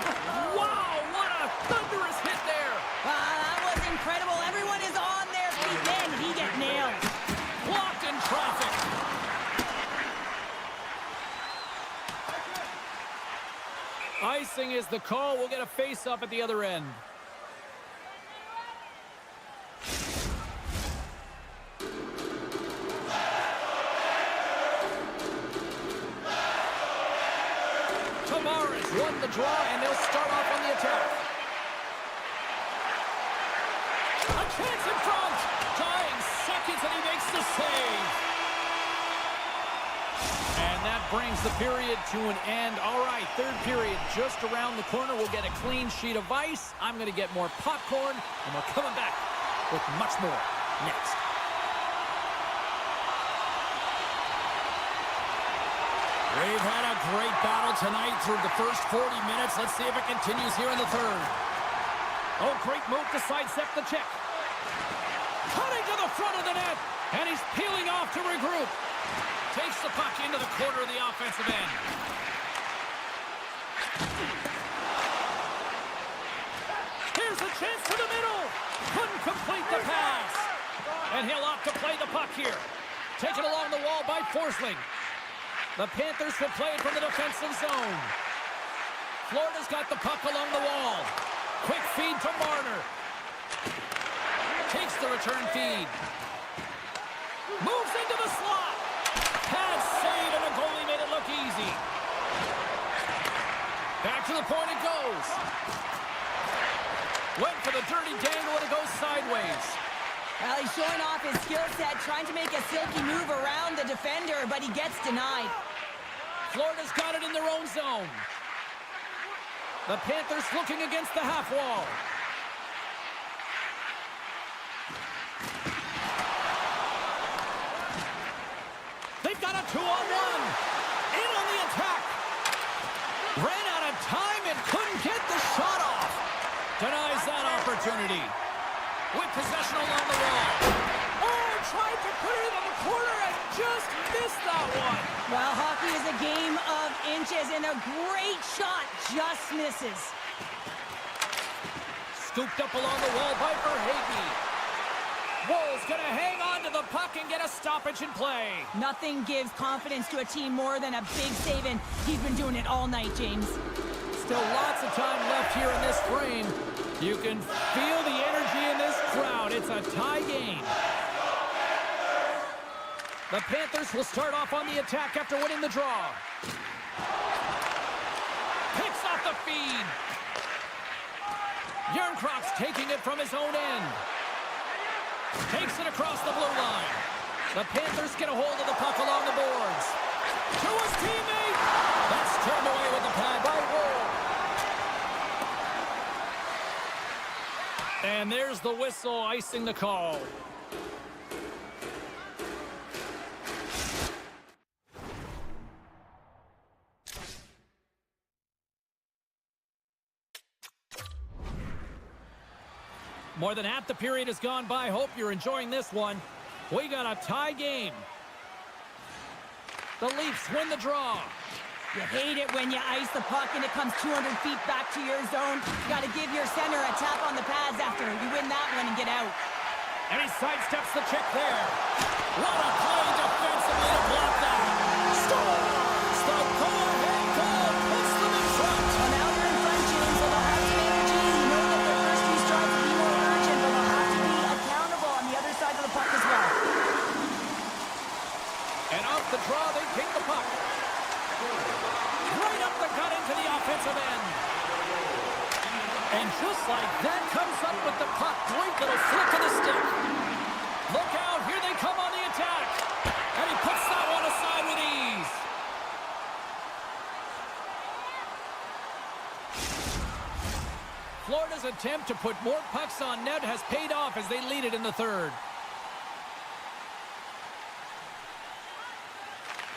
Wow, what a thunderous hit there. That was incredible. Everyone is on their feet. Then he get nailed. Blocked in traffic. Icing is the call. We'll get a face-up at the other end. Tavares won the draw, and they'll start off on the attack. A chance in front. Dying seconds, and he makes the save. And that brings the period to an end. All right, third period just around the corner. We'll get a clean sheet of ice. I'm going to get more popcorn, and we're coming back with much more next. We've had a great battle tonight through the first 40 minutes. Let's see if it continues here in the third. Oh, great move to sidestep the check. Cutting to the front of the net, and he's peeling off to regroup. Takes the puck into the corner of the offensive end. Here's a chance to the middle. Couldn't complete the pass. And he'll opt to play the puck here. Taken along the wall by Forsling. The Panthers will play it from the defensive zone. Florida's got the puck along the wall. Quick feed to Marner. Takes the return feed. Moves into the slot. Pass save, and the goalie made it look easy. Back to the point it goes. Went for the dirty dangle, and it goes sideways. Well, he's showing off his skill set, trying to make a silky move around the defender, but he gets denied. Florida's got it in their own zone. The Panthers looking against the half wall. They've got a 2-on-1. In on the attack. Ran out of time and couldn't get the shot off. Denies that opportunity. With possession along the wall. Oh, tried to put it in the corner and just missed that one. Well, hockey is a game of inches, and a great shot just misses. Scooped up along the wall by Verhaeghe. Woll's going to hang on to the puck and get a stoppage in play. Nothing gives confidence to a team more than a big save, and he's been doing it all night, James. Still lots of time left here in this frame. You can feel the energy in this crowd. It's a tie game. The Panthers will start off on the attack after winning the draw. Picks off the feed. Yerncroft's taking it from his own end. Takes it across the blue line. The Panthers get a hold of the puck along the boards. To his teammate. That's turned away with the pad by Woll. And there's the whistle icing the call. More than half the period has gone by. Hope you're enjoying this one. We got a tie game. The Leafs win the draw. You hate it when you ice the puck and it comes 200 feet back to your zone. You got to give your center a tap on the pads after you win that one and get out. And he sidesteps the check there. What a play defensively to block that. Scores! The go-ahead goal puts them in front. Well, now they're in front, James, so they'll have some energy. You know that their first few strides will be more urgent, but they'll have to be accountable on the other side of the puck as well. And off the draw, they pick the puck. Right up the gut into the offensive end. And just like that, comes up with the puck. Great little flick of the stick. Look out, here they come on the attack. And he puts that one aside with ease. Florida's attempt to put more pucks on net has paid off as they lead it in the third.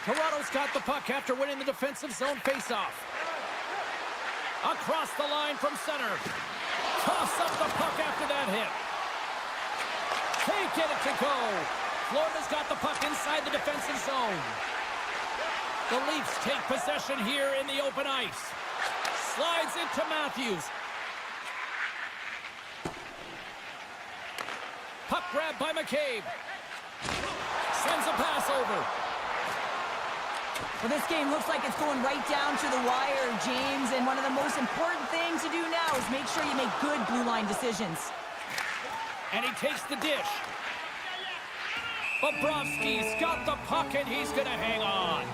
Toronto's got the puck after winning the defensive zone faceoff. Across the line from center. Toss up the puck after that hit. Can't get it to go. Florida's got the puck inside the defensive zone. The Leafs take possession here in the open ice. Slides it to Matthews. Puck grab by McCabe. Sends a pass over. Well, this game looks like it's going right down to the wire, James, and one of the most important things to do now is make sure you make good blue line decisions. And he takes the dish. Bobrovsky's got the puck, and he's going to hang on.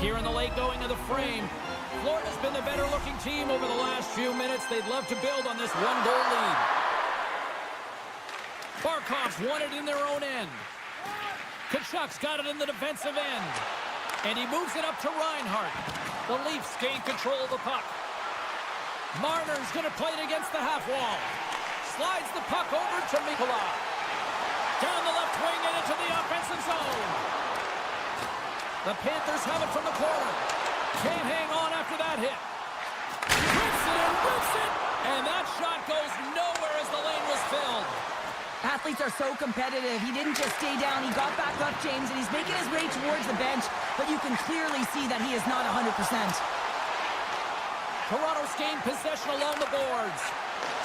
Here in the late going of the frame. Florida's been the better-looking team over the last few minutes. They'd love to build on this one-goal lead. Barkov's won it in their own end. Kachuk's got it in the defensive end. And he moves it up to Reinhart. The Leafs gain control of the puck. Marner's going to play it against the half wall. Slides the puck over to MaakY. Down the left wing and into the offensive zone. The Panthers have it from the corner. Can't hang on after that hit. Rips it and rips it. And that shot goes nowhere as the lane was filled. Athletes are so competitive. He didn't just stay down. He got back up, James, and he's making his way towards the bench, but you can clearly see that he is not 100%. Toronto's gained possession along the boards.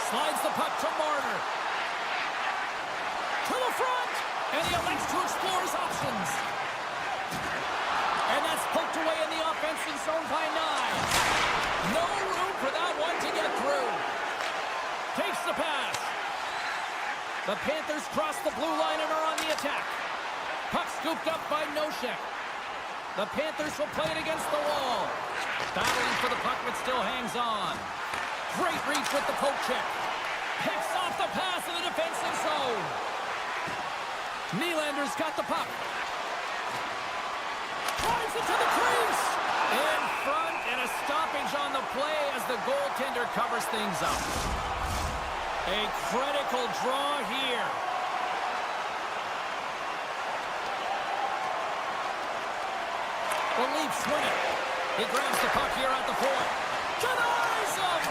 Slides the puck to Marner. To the front! And he elects to explore his options. And that's poked away in the offensive zone by 9. No room for that one to get through. Takes the pass. The Panthers cross the blue line and are on the attack. Puck scooped up by Nosek. The Panthers will play it against the wall. Battling for the puck, but still hangs on. Great reach with the poke check. Picks off the pass in the defensive zone. Nylander's got the puck. Drives it to the crease. In front, and a stoppage on the play as the goaltender covers things up. A critical draw here. The Leafs win it. He grabs the puck here at the point. Denies him!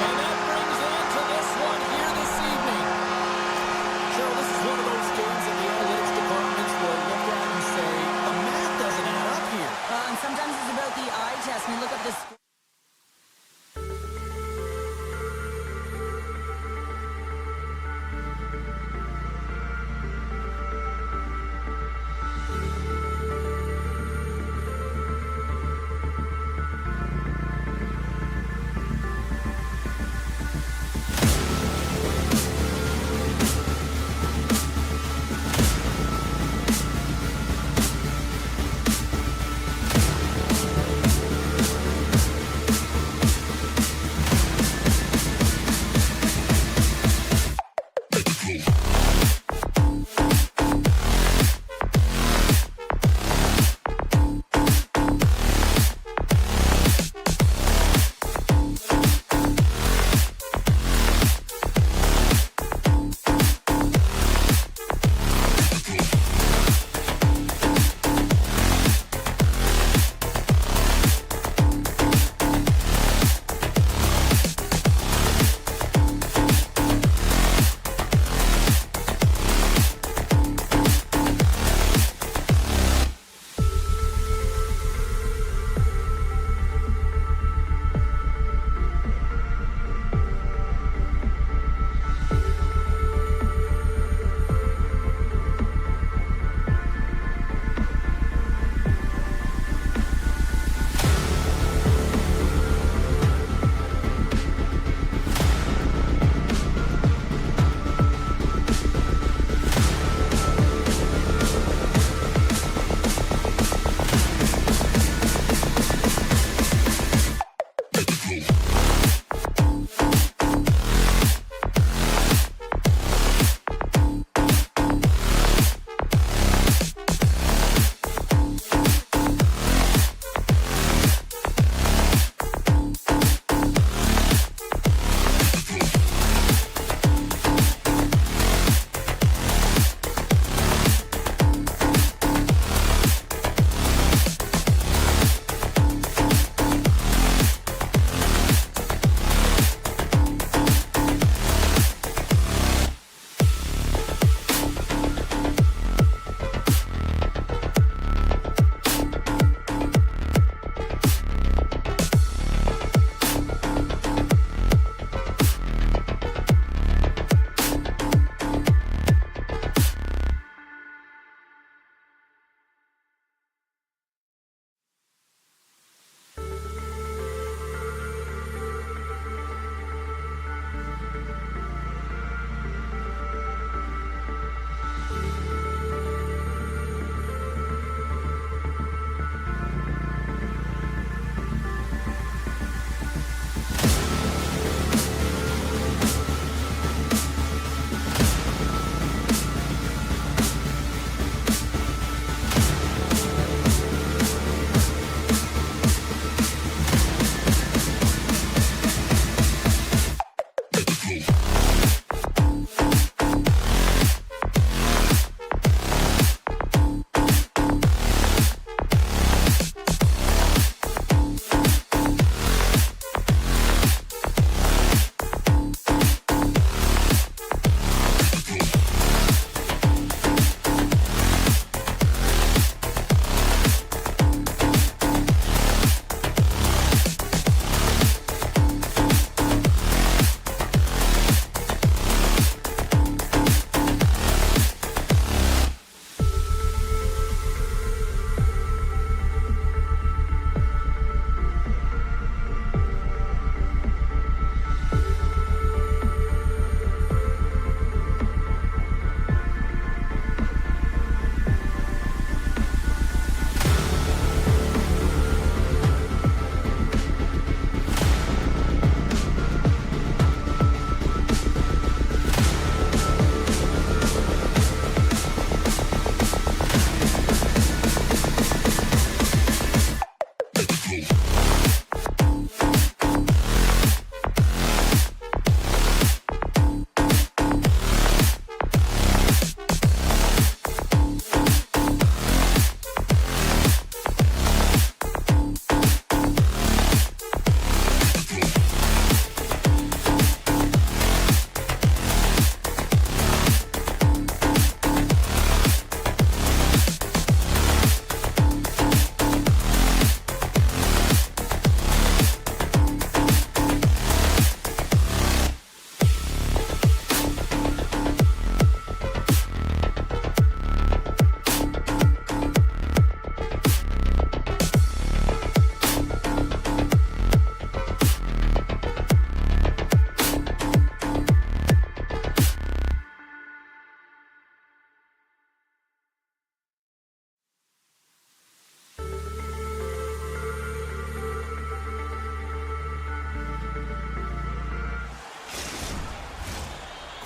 And that brings an end to this one here this evening. Sure, this is one of those games that the analytics departments will look at and say, the math doesn't add up here. And sometimes it's about the eye test. When you look up this...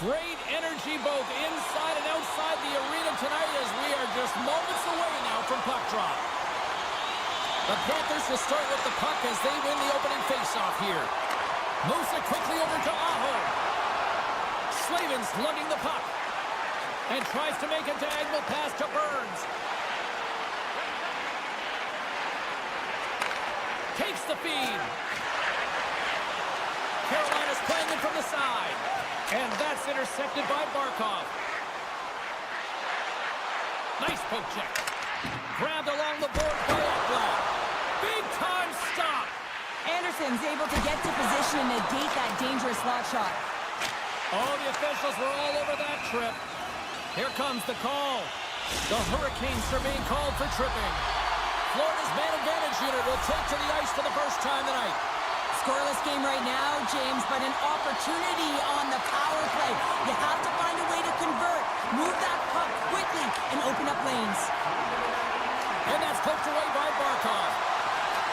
Great energy both inside and outside the arena tonight as we are just moments away now from puck drop. The Panthers will start with the puck as they win the opening faceoff here. Moves it quickly over to Aho. Slavin's lugging the puck and tries to make a diagonal pass to Burns. Takes the feed. Carolina's playing it from the side. And that's intercepted by Barkov. Nice poke check. Grabbed along the board by Ekblad. Big time stop. Anderson's able to get to position and negate that dangerous slot shot. Oh, the officials were all over that trip. Here comes the call. The Hurricanes are being called for tripping. Florida's man advantage unit will take to the ice for the first time tonight. Scoreless game right now, James, but an opportunity on the power play. You have to find a way to convert, move that puck quickly, and open up lanes. And that's poked away by Barkov.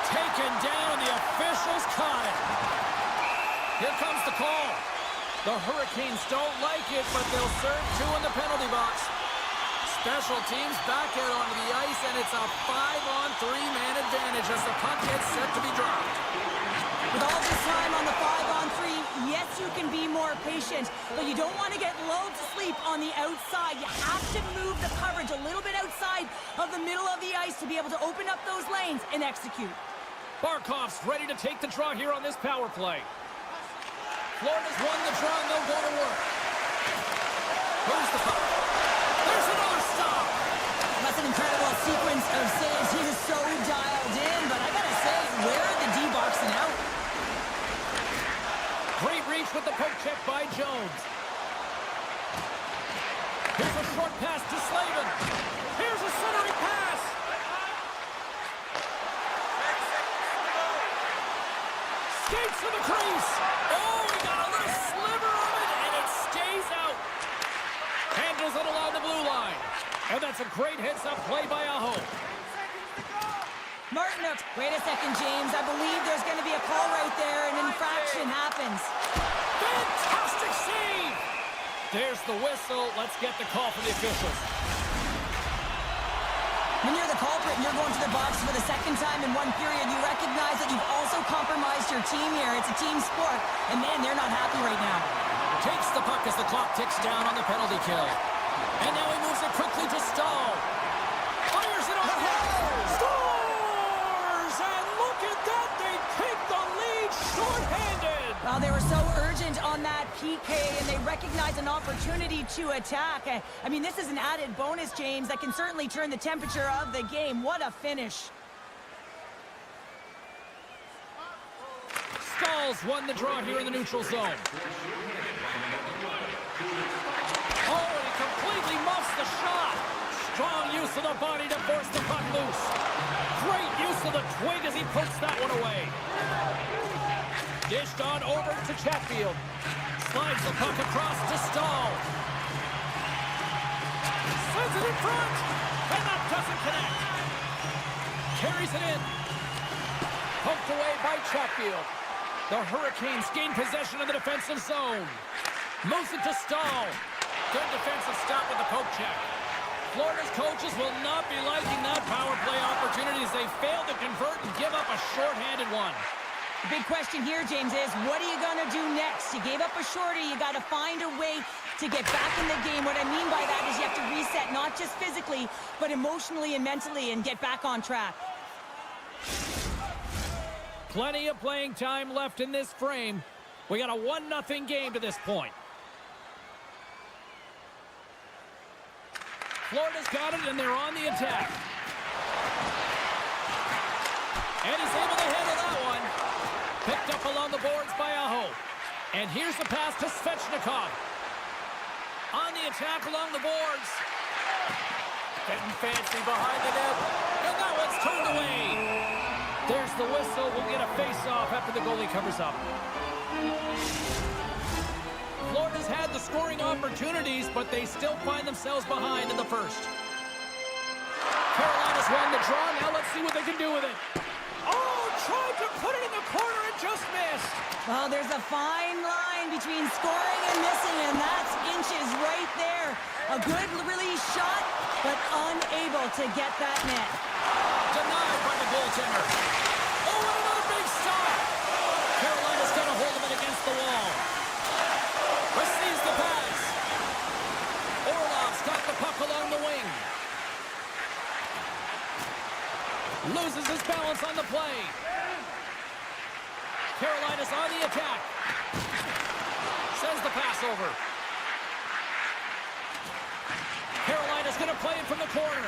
Taken down, the officials caught it. Here comes the call. The Hurricanes don't like it, but they'll serve two in the penalty box. Special teams back out onto the ice, and it's a 5-on-3 man advantage as the puck gets set to be dropped. With all this time on the 5-on-3, yes, you can be more patient, but you don't want to get lulled to sleep on the outside. You have to move the coverage a little bit outside of the middle of the ice to be able to open up those lanes and execute. Barkov's ready to take the draw here on this power play. Florida's won the draw, and they'll go to work. Where's the puck? There's another stop! That's an incredible sequence of saves. He is so dialed in, but I gotta say, where are the D-boxing out? Great reach with the poke check by Jones. Here's a short pass to Slavin. Here's a centering pass. Skates to the crease. Oh, he got a little sliver of it, and it stays out. Handles it along the blue line. And that's a great heads-up play by Aho. Martinook, wait a second, James. I believe there's going to be a call right there. An infraction happens. Fantastic save! There's the whistle. Let's get the call from the officials. When you're the culprit and you're going to the box for the second time in one period, you recognize that you've also compromised your team here. It's a team sport, and man, they're not happy right now. Takes the puck as the clock ticks down on the penalty kill. And now he moves it quickly to Stahl. Fires it on the head. Scores! And look at that. They take the lead shorthanded. Well, they were so urgent on that PK, and they recognize an opportunity to attack. I mean, this is an added bonus, James, that can certainly turn the temperature of the game. What a finish. Stahl's won the draw here in the neutral zone. Oh, and he completely muffs the shot. Strong use of the body to force the puck loose. Great use of the twig as he pokes that one away. Dished on over to Chatfield. Slides the puck across to Stahl. Sends it in front. And that doesn't connect. Carries it in. Poked away by Chatfield. The Hurricanes gain possession of the defensive zone. Moves it to Stahl. Good defensive stop with the poke check. Florida's coaches will not be liking that power play opportunity as they fail to convert and give up a shorthanded one. The big question here, James, is what are you going to do next? You gave up a shorty. You got to find a way to get back in the game. What I mean by that is you have to reset, not just physically, but emotionally and mentally, and get back on track. Plenty of playing time left in this frame. We got a 1-0 game to this point. Florida's got it, and they're on the attack. And he's able to handle that one. Picked up along the boards by Aho. And here's the pass to Svechnikov. On the attack along the boards. Getting fancy behind the net. And that one's turned away. There's the whistle. We'll get a face-off after the goalie covers up. Florida's had the scoring opportunities, but they still find themselves behind in the first. Carolina's won the draw. Now let's see what they can do with it. Oh, tried to put it in the corner and just missed. Well, there's a fine line between scoring and missing, and that's inches right there. A good release shot, but unable to get that net. Denied by the goaltender. Oh, and another big stop. Carolina's got a hold of it against the wall. Receives the pass. Orlov's got the puck along the wing. Loses his balance on the play. Carolina's on the attack. Sends the pass over. Carolina's going to play it from the corner.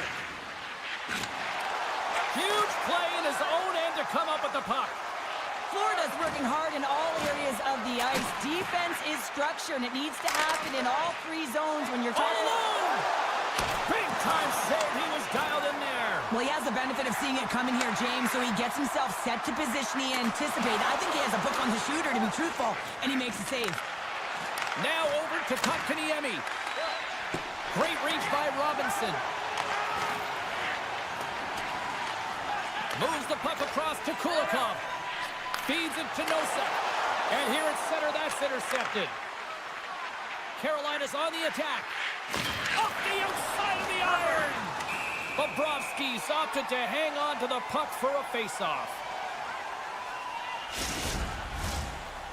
Huge play in his own end to come up with the puck. Florida's working hard in all areas of the ice. Defense is structure, and it needs to happen in all three zones when you're talking... Alone! Big time save. He was dialed in there. Well, he has the benefit of seeing it coming here, James, so he gets himself set to position he anticipated. I think he has a book on the shooter, to be truthful, and he makes a save. Now over to Kotkaniemi. Great reach by Robinson. Moves the puck across to Kulikov. Feeds it to Nosek. And here at center, that's intercepted. Carolina's on the attack. Off the outside of the iron. Bobrovsky's opted to hang on to the puck for a faceoff.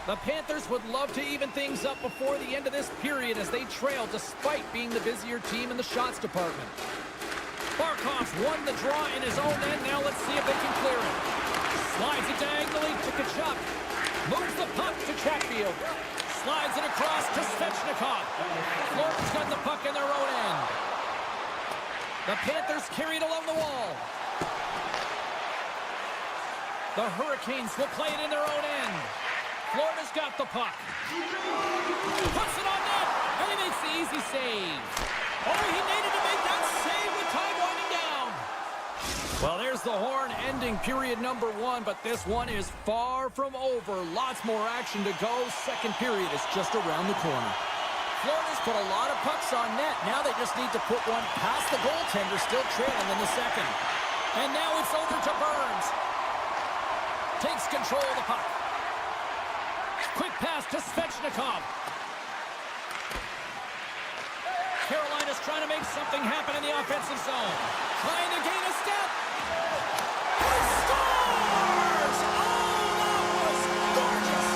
The Panthers would love to even things up before the end of this period as they trail despite being the busier team in the shots department. Barkov's won the draw in his own end. Now let's see if they can clear it. Slides it diagonally to Kachuk. Moves the puck to Chatfield. Slides it across to Svechnikov. Florida's got the puck in their own end. The Panthers carry it along the wall. The Hurricanes will play it in their own end. Florida's got the puck. Puts it on net, and he makes the easy save. Oh, he needed to make that save with time winding down. Well, there's the horn ending period number 1, but this one is far from over. Lots more action to go. Second period is just around the corner. Florida's put a lot of pucks on net. Now they just need to put one past the goaltender, still trailing in the second. And now it's over to Burns. Takes control of the puck. Quick pass to Svechnikov. Carolina's trying to make something happen in the offensive zone. Trying to gain a step. He scores! Oh, that was gorgeous!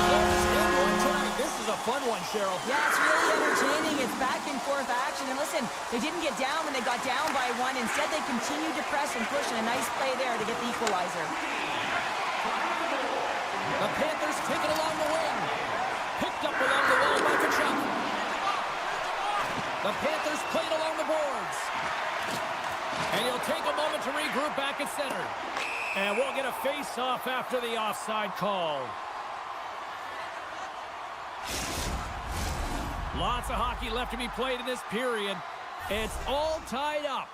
Florida's in one tonight. This is a fun one, Cheryl. Yeah, it's really entertaining. It's back and forth action. And listen, they didn't get down when they got down by one. Instead, they continued to press and push, and a nice play there to get the equalizer. The Panthers take it along the wing. Picked up along the wall by Kachuk. The Panthers play it along the boards. And he'll take a moment to regroup back at center. And we'll get a face-off after the offside call. Lots of hockey left to be played in this period. It's all tied up.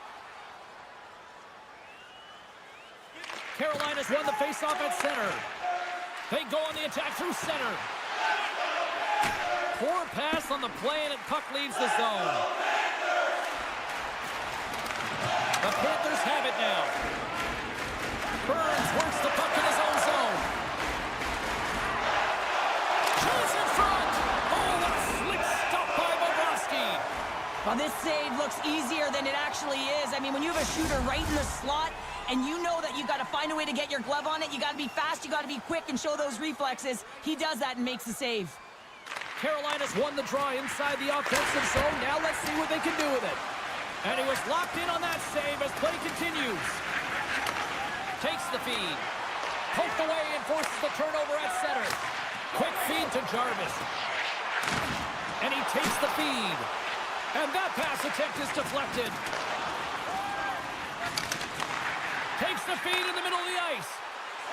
Carolina's won the face-off at center. They go on the attack through center. Poor pass on the play, and the puck leaves the zone. The Panthers have it now. Burns works the puck in his own zone. Chase in front. Oh, what a slick stop by Bobrovsky. Well, this save looks easier than it actually is. I mean, when you have a shooter right in the slot, and you know that you got to find a way to get your glove on it, you got to be fast, you got to be quick and show those reflexes. He does that and makes the save. Carolina's won the draw inside the offensive zone. Now let's see what they can do with it. And he was locked in on that save as play continues. Takes the feed. Poked away and forces the turnover at center. Quick feed to Jarvis. And he takes the feed. And that pass attempt is deflected. Takes the feed in the middle of the ice.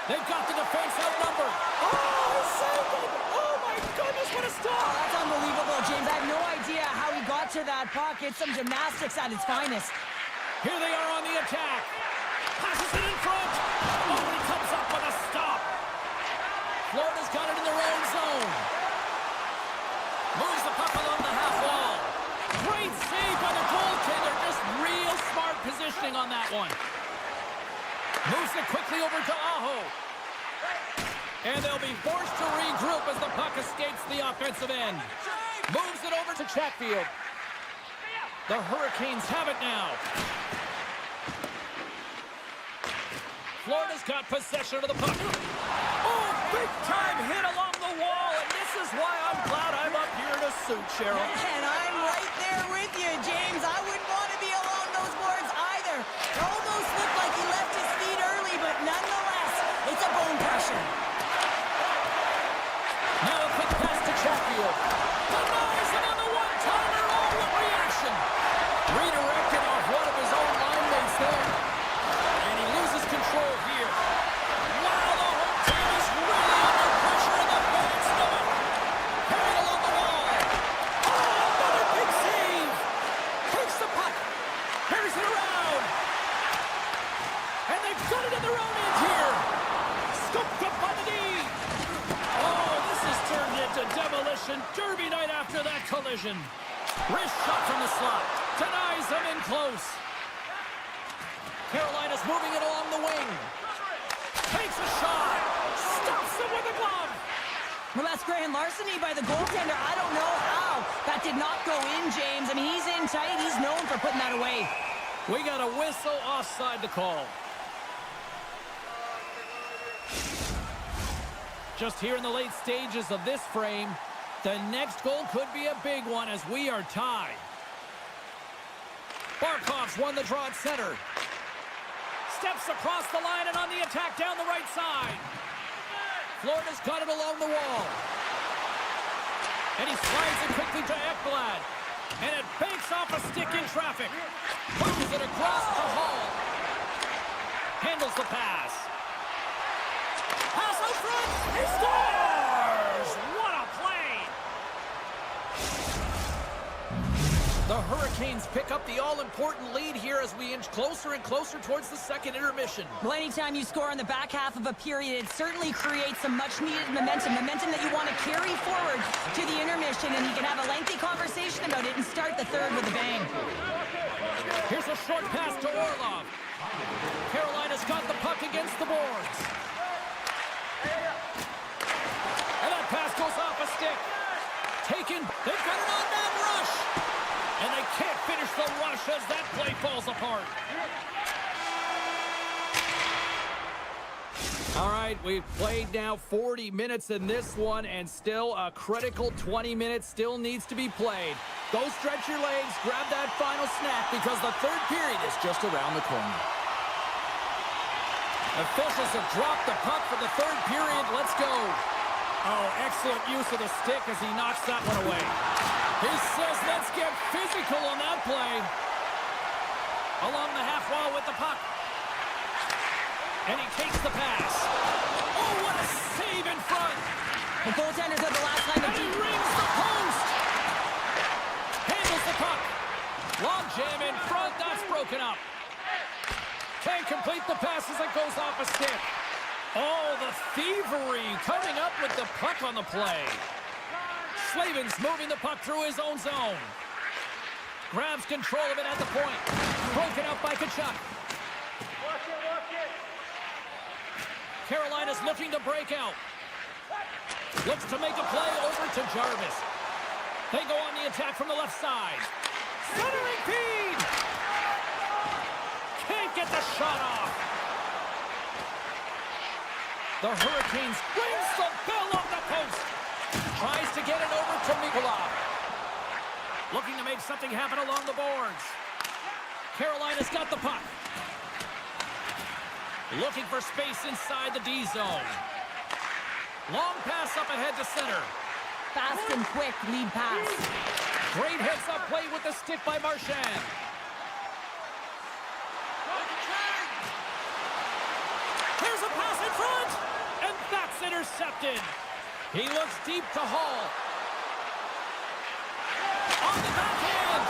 They've got the defense outnumbered. Oh, saved it! Oh, my goodness, what a stop! Oh, that's unbelievable, James. I have no idea how he got to that puck. It's some gymnastics at its finest. Here they are on the attack. Passes it in front. Oh, he comes up with a stop. Florida's got it in their own zone. Moves the puck along the half wall. Great save by the goaltender. Just real positioning on that one. Moves it quickly over to Aho. And they'll be forced to regroup as the puck escapes the offensive end. Moves it over to Chatfield. The Hurricanes have it now. Florida's got possession of the puck. Oh, big-time hit along the wall, and this is why I'm glad I'm up here in a suit, Cheryl. And I'm right there with you, James. I wouldn't want to be along those boards either. It almost looked like he left his feet early, but nonetheless, it's a bone crusher. Now a quick pass to Chatfield. Denies him on the one-timer. Oh, what reaction! Redirected off one of his own line mates there. And he loses control here. Wow, the whole team is really under pressure in the fans. Carried along the wall. Oh, another big save. Takes the puck. Carries it around. And they've got it in their own end here. Scooped up by the knee. Oh, this has turned into demolition derby night after that collision. Wrist shot from the slot. Denies him in close. Carolina's moving it along the wing. Takes a shot. Stops him with a glove. Well, that's grand larceny by the goaltender. I don't know how. That did not go in, James. I mean, he's in tight. He's known for putting that away. We got a whistle offside to call. Just here in the late stages of this frame, the next goal could be a big one as we are tied. Barkov's won the draw at center. Steps across the line and on the attack down the right side. Florida's got it along the wall. And he slides it quickly to Ekblad. And it banks off a stick in traffic. Pushes it across to Hall. Handles the pass. Pass out front. He scores! What a play! The Hurricanes pick up the all-important lead here as we inch closer and closer towards the second intermission. Well, anytime you score in the back half of a period, it certainly creates some much-needed momentum that you want to carry forward to the intermission, and you can have a lengthy conversation about it and start the third with a bang. Here's a short pass to Orlov. Carolina's got the puck against the boards. And that pass goes off a stick. Taken. They've got an on-man rush. And they can't finish the rush as that play falls apart. All right, we've played now 40 minutes in this one, and still a critical 20 minutes still needs to be played. Go stretch your legs, grab that final snack, because the third period is just around the corner. Officials have dropped the puck for the third period. Let's go. Oh, excellent use of the stick as he knocks that one away. He says, let's get physical on that play. Along the half wall with the puck. And he takes the pass. Oh, what a save in front. The goaltender's at the last line of And he rings the post. Handles the puck. Long jam in front. That's broken up. Can't complete the pass as it goes off a stick. Oh, the thievery coming up with the puck on the play. Slavin's moving the puck through his own zone. Grabs control of it at the point. Broken up by Tkachuk. Carolina's looking to break out. Looks to make a play over to Jarvis. They go on the attack from the left side. Centering feed! Can't get the shot off. The Hurricanes brings the bell off the post. Tries to get it over to Mikula. Looking to make something happen along the boards. Carolina's got the puck. Looking for space inside the D zone. Long pass up ahead to center. fast and quick lead pass. Great heads-up play with the stick by Marchand. Here's a pass in front, and that's intercepted. He looks deep to Hall. On the backhand,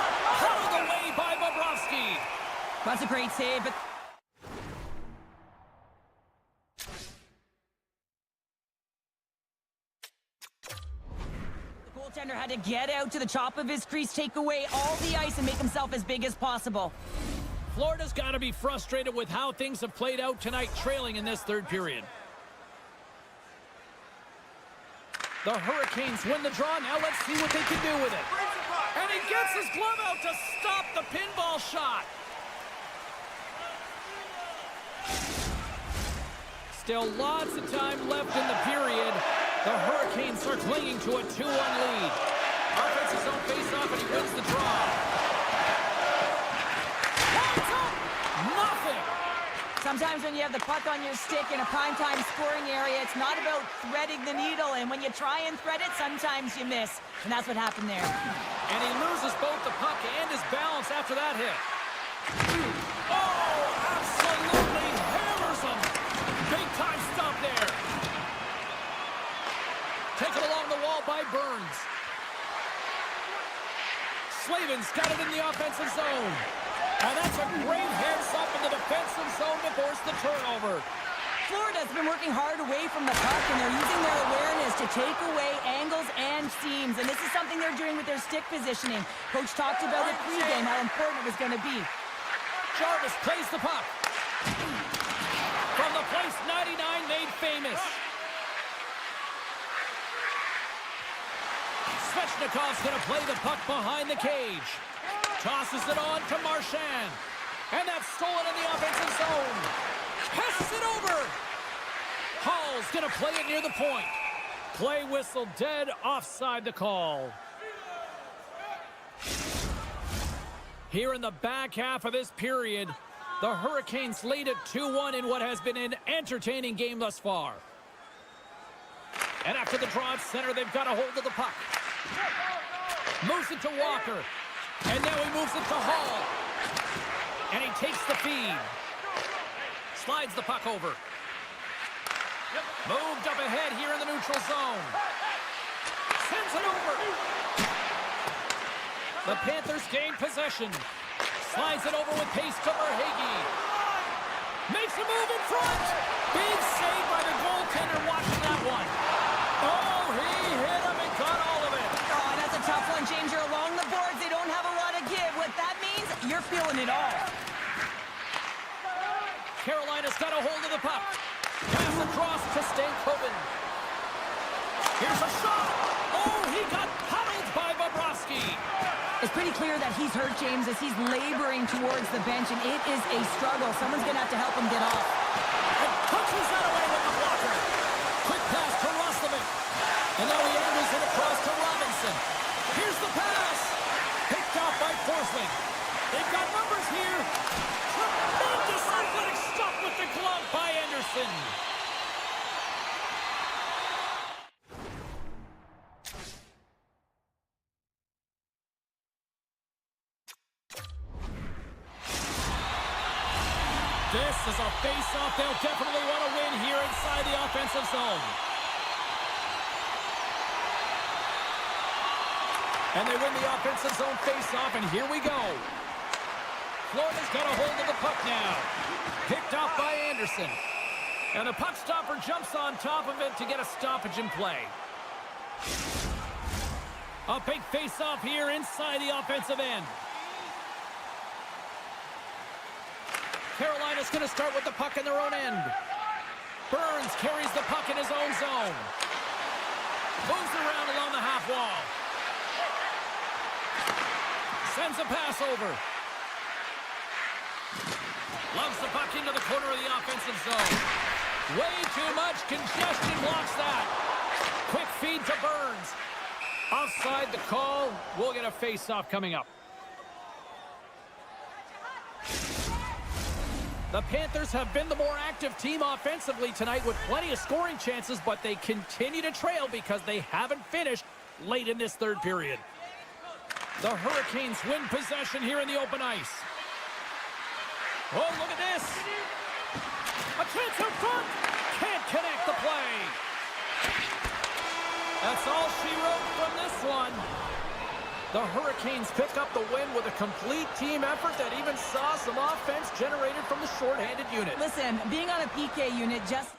held away by Bobrovsky. That's a great save, but the goaltender had to get out to the top of his crease, take away all the ice, and make himself as big as possible. Florida's got to be frustrated with how things have played out tonight, trailing in this third period. The Hurricanes win the draw. Now let's see what they can do with it. And he gets his glove out to stop the pinball shot. Still lots of time left in the period. The Hurricanes are clinging to a 2-1 lead. Offensive zone face-off, and he wins the draw. Lights up! Nothing! Sometimes when you have the puck on your stick in a primetime scoring area, it's not about threading the needle, and when you try and thread it, sometimes you miss. And that's what happened there. And he loses both the puck and his balance after that hit. Oh, absolutely hammers him. Big time stop there. Taken along the wall by Burns. Slavin's got it in the offensive zone. And that's a great heads-up in the defensive zone to force the turnover. Florida's been working hard away from the puck, and they're using their awareness to take away angles and seams. And this is something they're doing with their stick positioning. Coach talked about it pregame, how important it was going to be. Jarvis plays the puck. From the place 99 made famous. Svechnikov's going to play the puck behind the cage. Tosses it on to Marchand. And that's stolen in the offensive zone. Passes it over. Hall's going to play it near the point. Play whistle dead, offside the call. Here in the back half of this period, the Hurricanes lead at 2-1 in what has been an entertaining game thus far. And after the draw at center, they've got a hold of the puck. Moves it to Walker. And now he moves it to Hall. And he takes the feed. Slides the puck over. Moved up ahead here in the neutral zone. Sends it over. The Panthers gain possession. Slides it over with pace to Verhaeghe. Makes a move in front. Big save by the goaltender watching that one. Oh, he hit him and got all of it. Oh, that's a tough one, James. You're along the boards. They don't have a lot of give. What that means, you're feeling it all. Carolina's got a hold of the puck. Pass across to Stankoven. Here's a shot. Oh, he got pummeled by Bobrovsky. It's pretty clear that he's hurt, James, as he's laboring towards the bench, and it is a struggle. Someone's going to have to help him get off. And punches that away with the blocker. Quick pass to Roslovic. And now he angles it across to Robinson. Here's the pass. Picked off by Forsling. They've got numbers here. Tremendous athletic stop with the glove by Anderson. This is a face-off they'll definitely want to win here inside the offensive zone. And they win the offensive zone face-off, and here we go. Florida's got a hold of the puck now. Picked off by Anderson. And the puck stopper jumps on top of it to get a stoppage in play. A big face-off here inside the offensive end. Carolina's going to start with the puck in their own end. Burns carries the puck in his own zone. Moves around along the half wall. Sends a pass over. Loves the puck into the corner of the offensive zone. Way too much congestion blocks that. Quick feed to Burns. Offside the call. We'll get a face-off coming up. The Panthers have been the more active team offensively tonight with plenty of scoring chances, but they continue to trail because they haven't finished late in this third period. The Hurricanes win possession here in the open ice. Oh, look at this. A chance up front. Can't connect the play. That's all she wrote from this one. The Hurricanes pick up the win with a complete team effort that even saw some offense generated from the shorthanded unit. Listen, being on a PK unit just